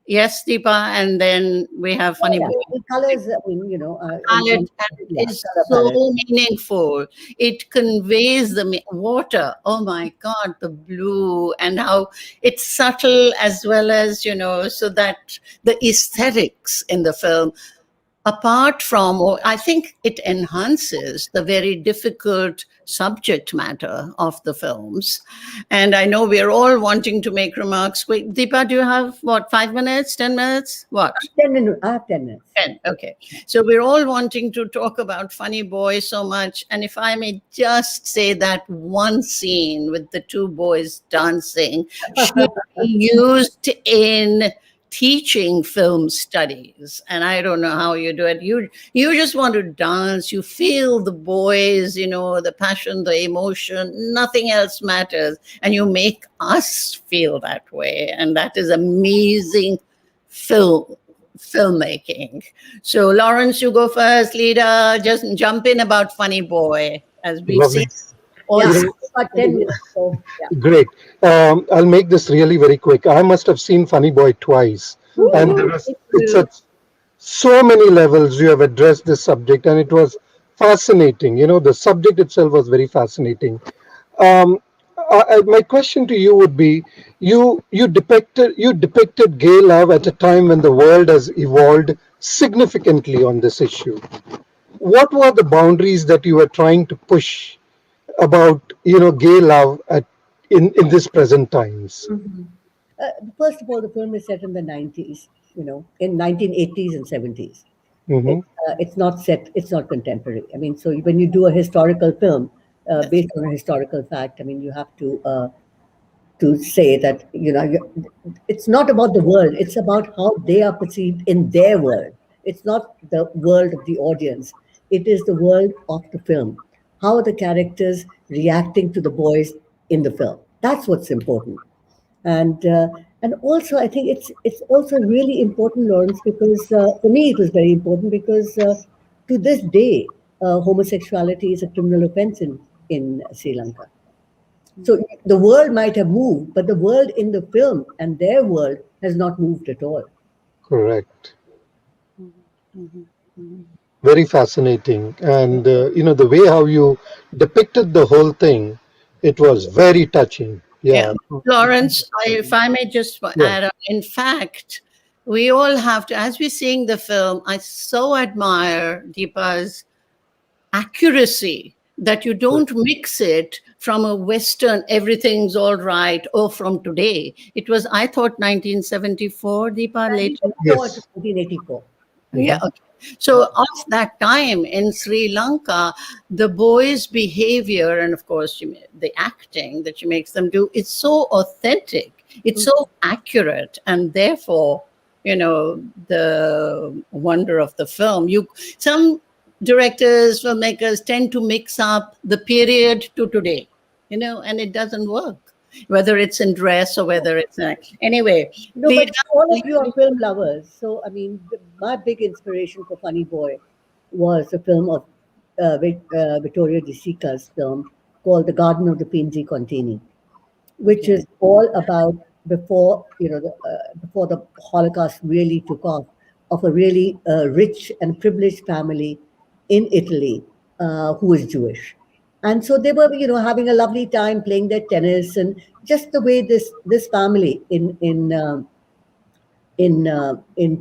Yes, Deepa, and then we have Funny Yeah, Boy. the colors, I mean, Palette and yeah, is color so palette. meaningful. It conveys the water. Oh my God, the blue, and how it's subtle as well as, so that the aesthetics in the film, apart from, or I think it enhances the very difficult subject matter of the films. And I know we're all wanting to make remarks. Wait, Deepa, do you have what, 5 minutes, 10 minutes? What? 10 minutes. I have 10 minutes. 10. Okay. So we're all wanting to talk about Funny Boy so much. And if I may just say that one scene with the two boys dancing should be used in teaching film studies. And I don't know how you do it. You just want to dance. You feel the boys, the passion, the emotion. Nothing else matters. And you make us feel that way. And that is amazing filmmaking. So Lawrence, you go first. Leader, just jump in about Funny Boy, as we've Lovely. seen all Yeah, You know, about 10 minutes. So, yeah. Great. I'll make this really very quick. I must have seen Funny Boy twice, and there was it's at so many levels you have addressed this subject, and it was fascinating. The subject itself was very fascinating. Um, my question to you would be: you depicted gay love at a time when the world has evolved significantly on this issue. What were the boundaries that you were trying to push about gay love in this present times? First of all, the film is set in the 90s, in 1980s and 70s. Hmm. It's not set, it's not contemporary. I mean, so when you do a historical film based on a historical fact, I mean, you have to say that, it's not about the world, it's about how they are perceived in their world. It's not the world of the audience, it is the world of the film. How are the characters reacting to the boys in the film? That's what's important. And also I think it's also really important, Lawrence, because for me it was very important because to this day homosexuality is a criminal offense in Sri Lanka. So the world might have moved, but the world in the film and their world has not moved at all. Correct. Very fascinating, and the way how you depicted the whole thing, it was very touching. Yeah. Yeah. Lawrence, if I may just Yeah. add, in fact, we all have to, as we're seeing the film, I so admire Deepa's accuracy that you don't mix it from a Western, everything's all right, or from today. It was, I thought, 1974, Deepa, later. 1974 to Yes. 1984. Yeah. Okay. So of that time in Sri Lanka, the boys' behavior and of course the acting that she makes them do, it's so authentic, it's so accurate, and therefore, the wonder of the film. Some directors, filmmakers tend to mix up the period to today, and it doesn't work. Whether it's in dress or whether it's anyway. No, Lead but all of you are film lovers. So, I mean, my big inspiration for Funny Boy was a film of Vittorio De Sica's film called The Garden of the Pinzi Contini, which is all about before the Holocaust really took off, of a really rich and privileged family in Italy who was Jewish, and so they were having a lovely time playing their tennis, and just the way this family in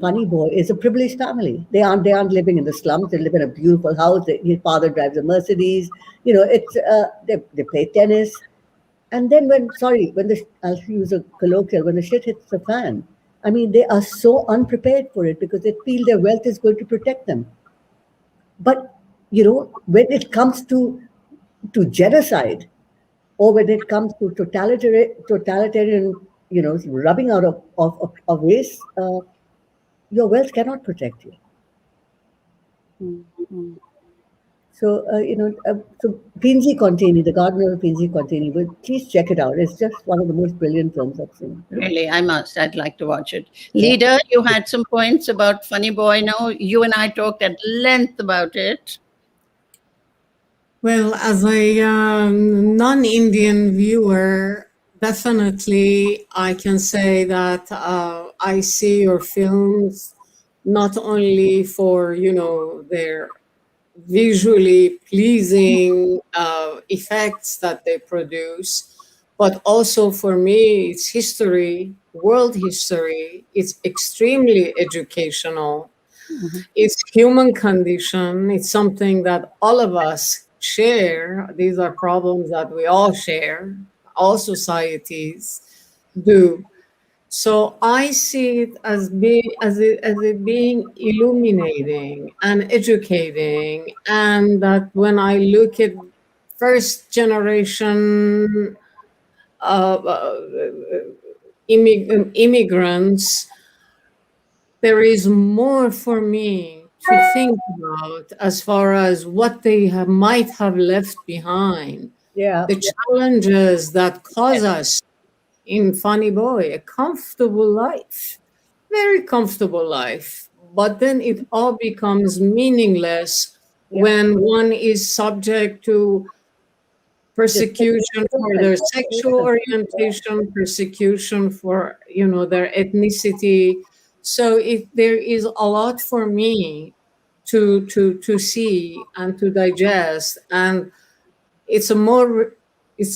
Funny Boy is a privileged family. They aren't living in the slums. They live in a beautiful house. His father drives a Mercedes. It's they play tennis. And then I'll use a colloquial, when the shit hits the fan, I mean, they are so unprepared for it because they feel their wealth is going to protect them. But, when it comes to genocide, or when it comes to totalitarian, rubbing out of race, your wealth cannot protect you. So, so Pinzi Contini, The Garden of Pinzi Contini, but please check it out. It's just one of the most brilliant films I've seen. Really, I must. I'd like to watch it. Leader, you had some points about Funny Boy. Now, you and I talked at length about it. Well, as a non-Indian viewer, definitely I can say that I see your films not only for, their visually pleasing effects that they produce, but also for me, it's history, world history. It's extremely educational. It's human condition. It's something that all of us share. These are problems that we all share. All societies do. So I see it as it being illuminating and educating, and that when I look at first generation immigrants, there is more for me to think about as far as what they might have left behind, Yeah. the challenges that cause us in Funny Boy, a comfortable life, very comfortable life. But then it all becomes meaningless when one is subject to persecution for their sexual orientation, persecution for their ethnicity. So there is a lot for me to see and to digest, and it's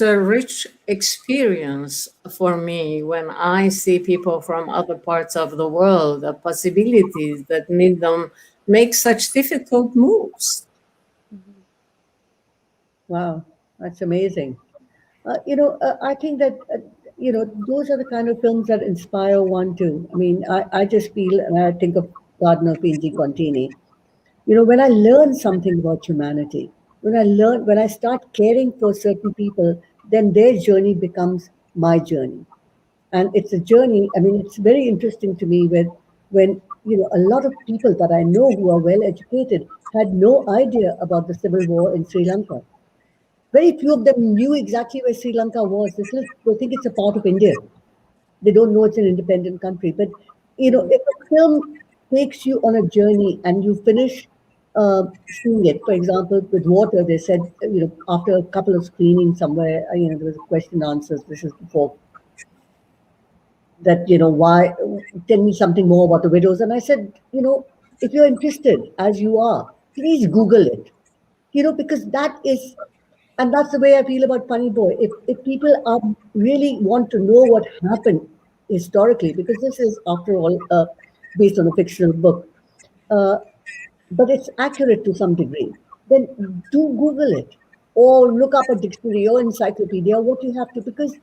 a rich experience for me when I see people from other parts of the world, the possibilities that made them make such difficult moves. Wow, that's amazing. I think that, those are the kind of films that inspire one too. I mean, I just feel, and I think of Gardner P.G. Contini, when I learn something about humanity, when I start caring for certain people, then their journey becomes my journey. And it's a journey, I mean, it's very interesting to me when, a lot of people that I know who are well educated had no idea about the civil war in Sri Lanka. Very few of them knew exactly where Sri Lanka was. They think it's a part of India. They don't know it's an independent country. But if a film takes you on a journey and you finish seeing it, for example, with Water, they said, after a couple of screenings somewhere, there was a question and answers. This is before that, why? Tell me something more about the widows. And I said, if you're interested, as you are, please Google it. Because that is, and that's the way I feel about Funny Boy. If people are really want to know what happened historically, because this is, after all, based on a fictional book, uh, but it's accurate to some degree, then do Google it or look up a dictionary or encyclopedia, what you have to, because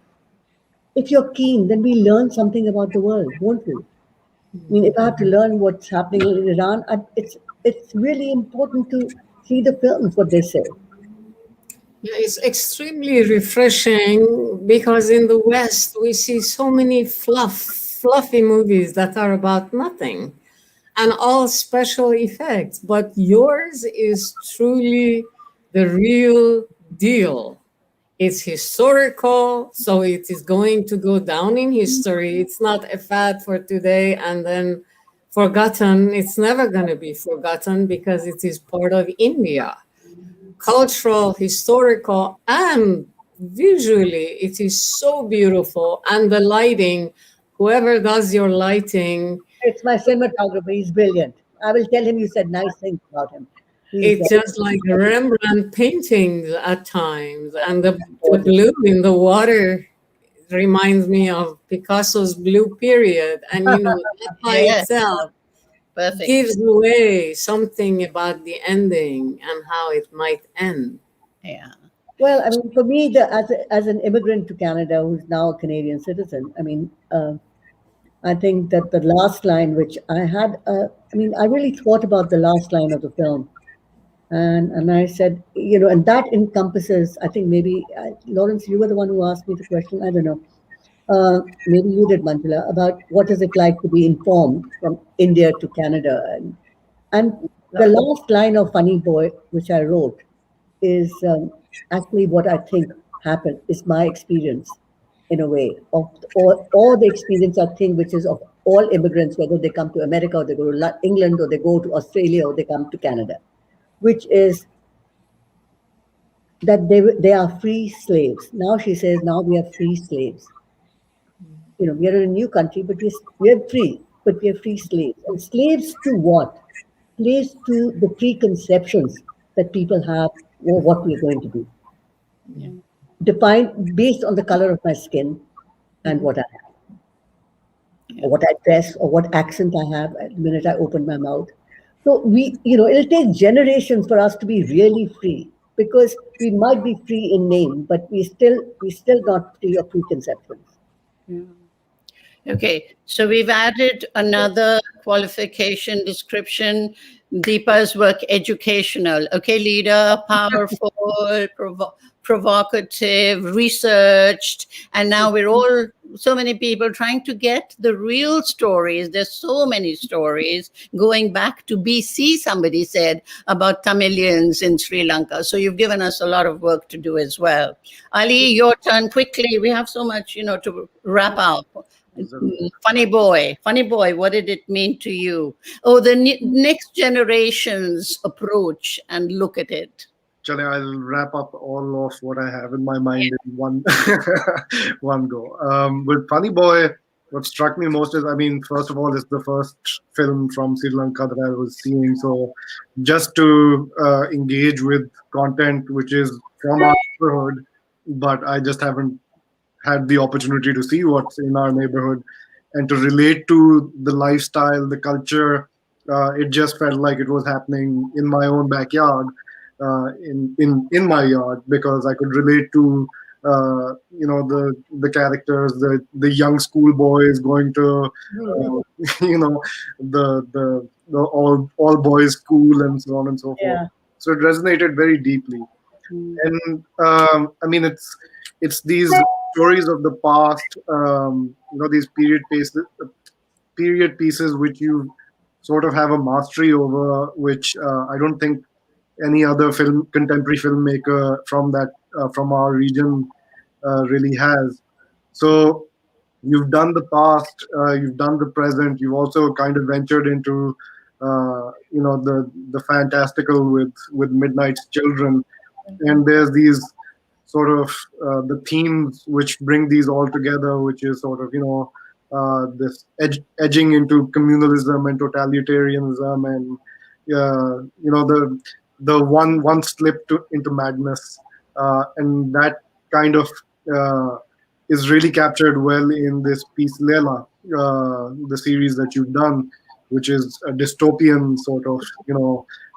if you're keen, then we learn something about the world, won't we? I mean, if I have to learn what's happening in Iran, it's really important to see the films, what they say. Yeah, it's extremely refreshing because in the West we see so many fluffy movies that are about nothing and all special effects. But yours is truly the real deal. It's historical, so it is going to go down in history. It's not a fad for today and then forgotten. It's never going to be forgotten because it is part of India. Cultural, historical, and visually, it is so beautiful. And the lighting, whoever does your lighting, It's my cinematographer. He's brilliant. I will tell him you said nice things about him. it's just like Rembrandt paintings at times. And the blue in the water reminds me of Picasso's blue period. And, that by Yes. itself Perfect. gives away something about the ending and how it might end. Yeah. Well, I mean, for me, as an immigrant to Canada, who's now a Canadian citizen, I mean, I think that the last line, which I had, I mean, I really thought about the last line of the film, and I said, and that encompasses. I think maybe Lawrence, you were the one who asked me the question. I don't know. Maybe you did, Manjula, about what is it like to be informed from India to Canada, and the last line of Funny Boy, which I wrote, is actually what I think happened, is my experience in a way of all the experience I think which is of all immigrants, whether they come to America or they go to England or they go to Australia or they come to Canada, which is that they are free slaves. Now she says, now we are free slaves. We are in a new country, but we're free, but we are free slaves. And slaves to what? Slaves to the preconceptions that people have or what we are going to be. Defined based on the color of my skin and what I have, or what I dress, or what accent I have at the minute I open my mouth. So it'll take generations for us to be really free, because we might be free in name, but we still not free of preconceptions. Okay, so we've added another qualification description. Deepa's work, educational. Okay, leader, powerful, provocative, researched, and now we're all, so many people trying to get the real stories. There's so many stories going back to BC, somebody said, about Tamilians in Sri Lanka. So you've given us a lot of work to do as well. Ali, your turn quickly. We have so much, to wrap up. Funny boy, what did it mean to you? Oh, the next generation's approach, and look at it. Chale, I'll wrap up all of what I have in my mind in one one go. With Funny Boy, what struck me most is, first of all, it's the first film from Sri Lanka that I was seeing. So just to engage with content which is from our neighborhood, but I just haven't had the opportunity to see what's in our neighborhood and to relate to the lifestyle, the culture. It just felt like it was happening in my own backyard, in my yard, because I could relate to the characters, the young schoolboys going to the all boys school and so on and so forth. Yeah. So it resonated very deeply. And it's these stories of the past, these period pieces which you sort of have a mastery over, which I don't think any other contemporary filmmaker from our region really has. So you've done the past, you've done the present, you've also kind of ventured into the fantastical with Midnight's Children, and there's these sort of the themes which bring these all together, which is sort of this edging into communalism and totalitarianism, and the one slip into madness, and that kind of is really captured well in this piece Leila, the series that you've done, which is a dystopian sort of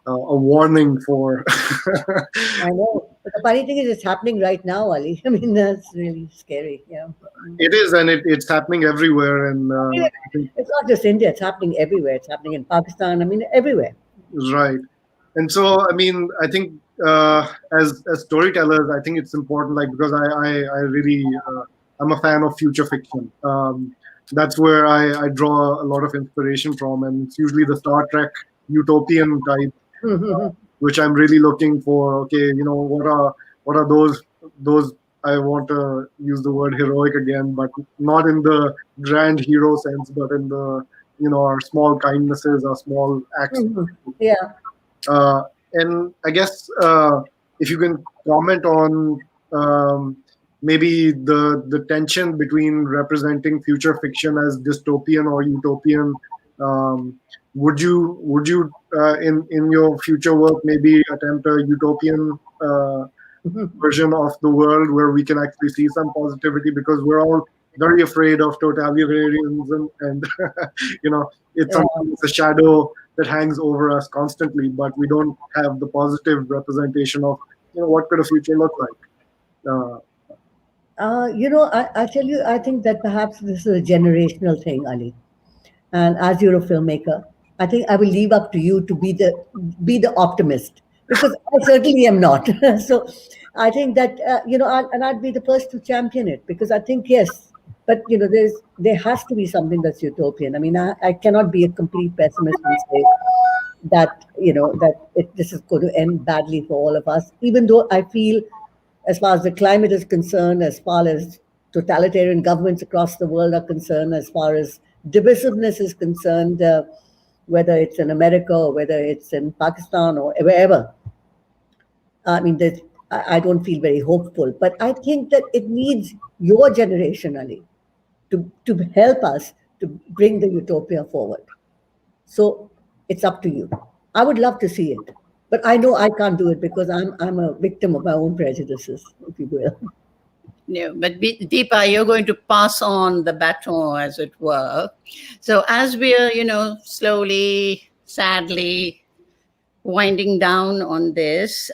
a warning for. I know. But the funny thing is, it's happening right now, Ali. That's really scary. Yeah. It is, and it's happening everywhere. And it's not just India; it's happening everywhere. It's happening in Pakistan. Everywhere. Right. And so, I think as storytellers, I think it's important, because I really I'm a fan of future fiction. That's where I draw a lot of inspiration from, and it's usually the Star Trek utopian type. Which I'm really looking for. Okay, what are those? I want to use the word heroic again, but not in the grand hero sense, but in the our small kindnesses, our small acts. Yeah. And I guess if you can comment on maybe the tension between representing future fiction as dystopian or utopian. Would you in your future work maybe attempt a utopian version of the world where we can actually see some positivity, because we're all very afraid of totalitarianism, and it's a shadow that hangs over us constantly, but we don't have the positive representation of what could a future look like. I tell you, I think that perhaps this is a generational thing, Ali. And as you're a filmmaker, I think I will leave up to you to be the optimist, because I certainly am not. So I think that I'd be the first to champion it, because I think yes, but there has to be something that's utopian. I cannot be a complete pessimist and say that this is going to end badly for all of us. Even though I feel, as far as the climate is concerned, as far as totalitarian governments across the world are concerned, as far as divisiveness is concerned, whether it's in America or whether it's in Pakistan or wherever, I mean, I don't feel very hopeful. But I think that it needs your generation, Ali, to help us to bring the utopia forward. So it's up to you. I would love to see it, but I know I can't do it because I'm a victim of my own prejudices, if you will. No, but Deepa, you're going to pass on the baton, as it were. So as we are, slowly, sadly winding down on this,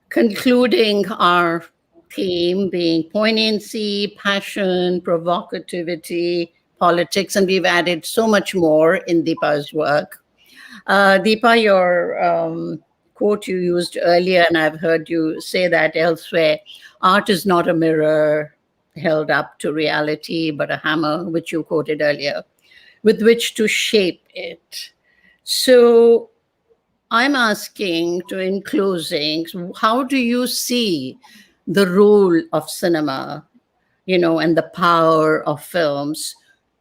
concluding our theme being poignancy, passion, provocativity, politics, and we've added so much more in Deepa's work. Deepa, your quote you used earlier, and I've heard you say that elsewhere, art is not a mirror held up to reality, but a hammer, which you quoted earlier, with which to shape it. So I'm asking, in closing, how do you see the role of cinema, and the power of films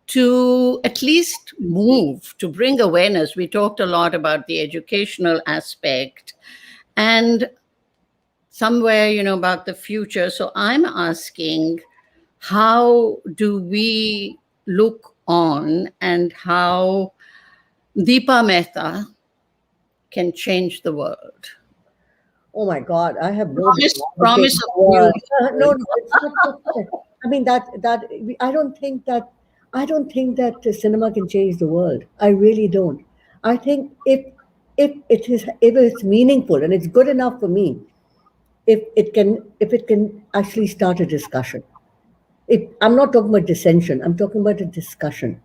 to at least move, to bring awareness? We talked a lot about the educational aspect and somewhere, about the future. So I'm asking, how do we look on and how Deepa Mehta can change the world? Oh my God, I have no promise of no, no, it's not. I mean I don't think that cinema can change the world. I really don't. I think if it's meaningful and it's good enough for me, if it can actually start a discussion. I'm not talking about dissension. I'm talking about a discussion,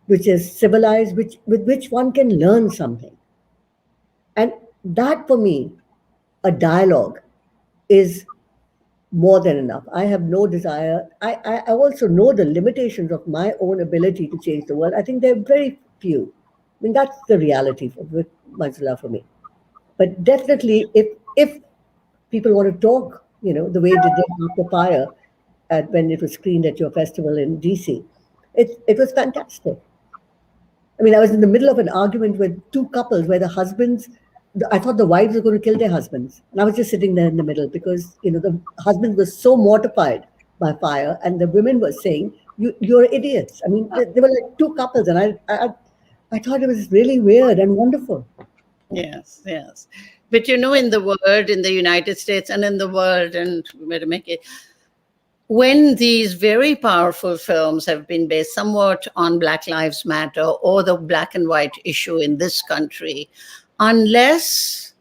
which is civilized, with which one can learn something. And that, for me, a dialogue is more than enough. I have no desire. I also know the limitations of my own ability to change the world. I think there are very few. I mean, that's the reality with Manzula for me. But definitely, if people want to talk, the way they did After Fire, when it was screened at your festival in DC, it was fantastic. I mean, I was in the middle of an argument with two couples where I thought the wives were going to kill their husbands. And I was just sitting there in the middle because, the husband was so mortified by fire and the women were saying, you're idiots. I mean, they were like two couples and I thought it was really weird and wonderful. Yes. But in the world, in the United States and in the world, and where to make it, when these very powerful films have been based somewhat on Black Lives Matter or the black and white issue in this country, unless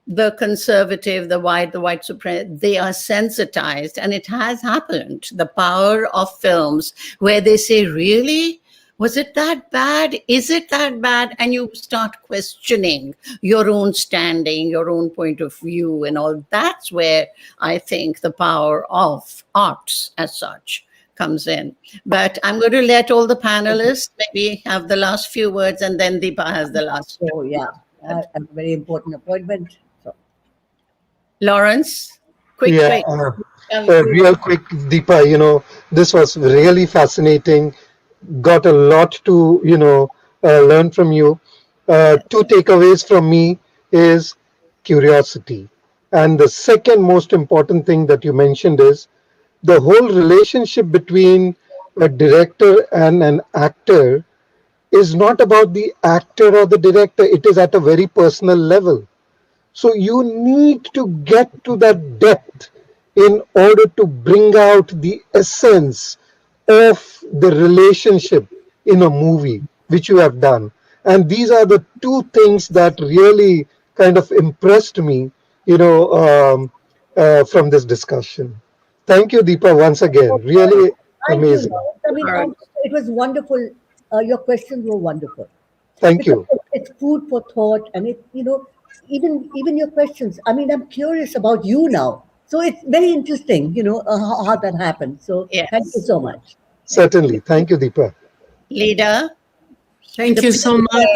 the conservative, the white supremacist, they are sensitized, and it has happened, the power of films where they say, really? Was it that bad? Is it that bad? And you start questioning your own standing, your own point of view and all. That's where I think the power of arts as such comes in. But I'm going to let all the panelists maybe have the last few words, and then Deepa has the last. Oh, yeah. I have a very important appointment. So. Lawrence, quick. Real quick, Deepa, this was really fascinating. Got a lot to, learn from you. Two takeaways from me is curiosity. And the second most important thing that you mentioned is the whole relationship between a director and an actor is not about the actor or the director. It is at a very personal level. So you need to get to that depth in order to bring out the essence of the relationship in a movie, which you have done. And these are the two things that really kind of impressed me, from this discussion. Thank you, Deepa, once again. Really amazing. I mean, it was wonderful. Your questions were wonderful. Thank you. It's food for thought, and even your questions. I mean, I'm curious about you now. So it's very interesting, how that happened. So Thank you so much. Certainly. Thank you, Deepa. Leader, Thank you so much.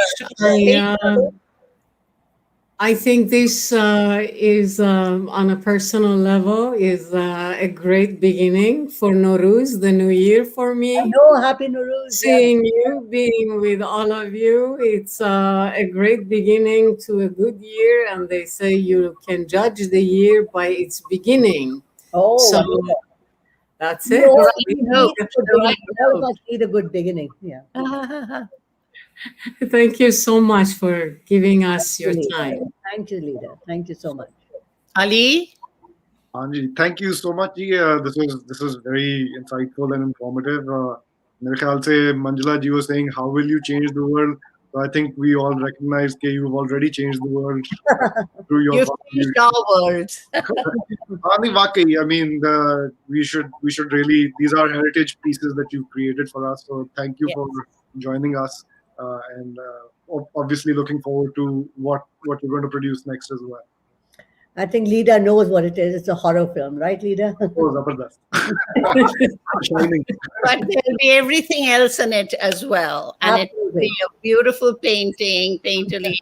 I think this is, on a personal level, is a great beginning for Nowruz, the new year for me. Hello, happy Nowruz. Seeing you, being with all of you, it's a great beginning to a good year. And they say you can judge the year by its beginning. Oh, So wonderful. that's We it. all Right need note, a good the right beginning. All of note. us need a good beginning. Yeah. Thank you so much for giving us your Leader. time. Thank you, leader. Thank you so much. Ali? Anji, thank you so much. Ji. This was very insightful and informative. मेरे ख्याल से Manjula ji was saying, how will you change the world? So I think we all recognize that you've already changed the world through your You've contribution. changed our world. I mean, we should really, these are heritage pieces that you've created for us. So thank you Yes. for joining us, and obviously looking forward to what you're going to produce next as well. I think leader knows what it is. It's a horror film, right, leader? Oh, Zabardast. Shining. But there'll be everything else in it as well. And it will be a beautiful painting, painterly.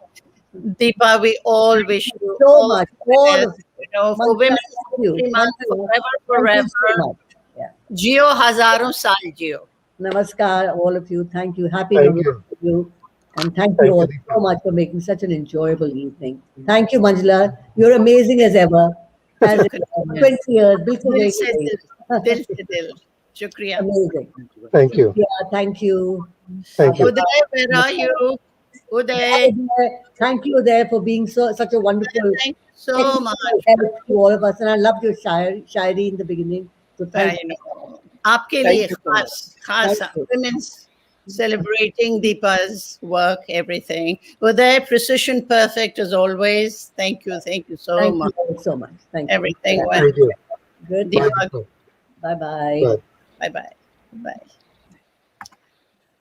Deepa, we all wish you So all much. the All best, of it. you know, for Manjula, women, thank you. forever, Thank you. forever. Thank you so much. Yeah. Jio Hazaron Sal Jio. Namaskar, all of you. Thank you. Happy Thank Nowruz you. to you. And thank Thank you all you, Deepa. so much for making such an enjoyable evening. Thank you, Manjula. You're amazing as ever. As in 20 years. Bilkul Dil nahi se bhuli. dil, dil se dil. Shukriya. Amazing. Thank you. Yeah, thank you. Thank you. Uday, where are you? Uday, Thank you there for being such a wonderful thank you so much. help to all of us. And I loved your shairi in the beginning. So thank I you. know. आपके Thank लिए you so much. खास Thank you. women's celebrating Deepa's work, everything. Uday, precision perfect as always. Thank you so Thank much. you all so much. Thank you. Everything well. Thank you. Good. Bye, Deepa, Deepa. Bye-bye. Bye. bye bye. Bye.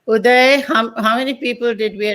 Uday, how many people did we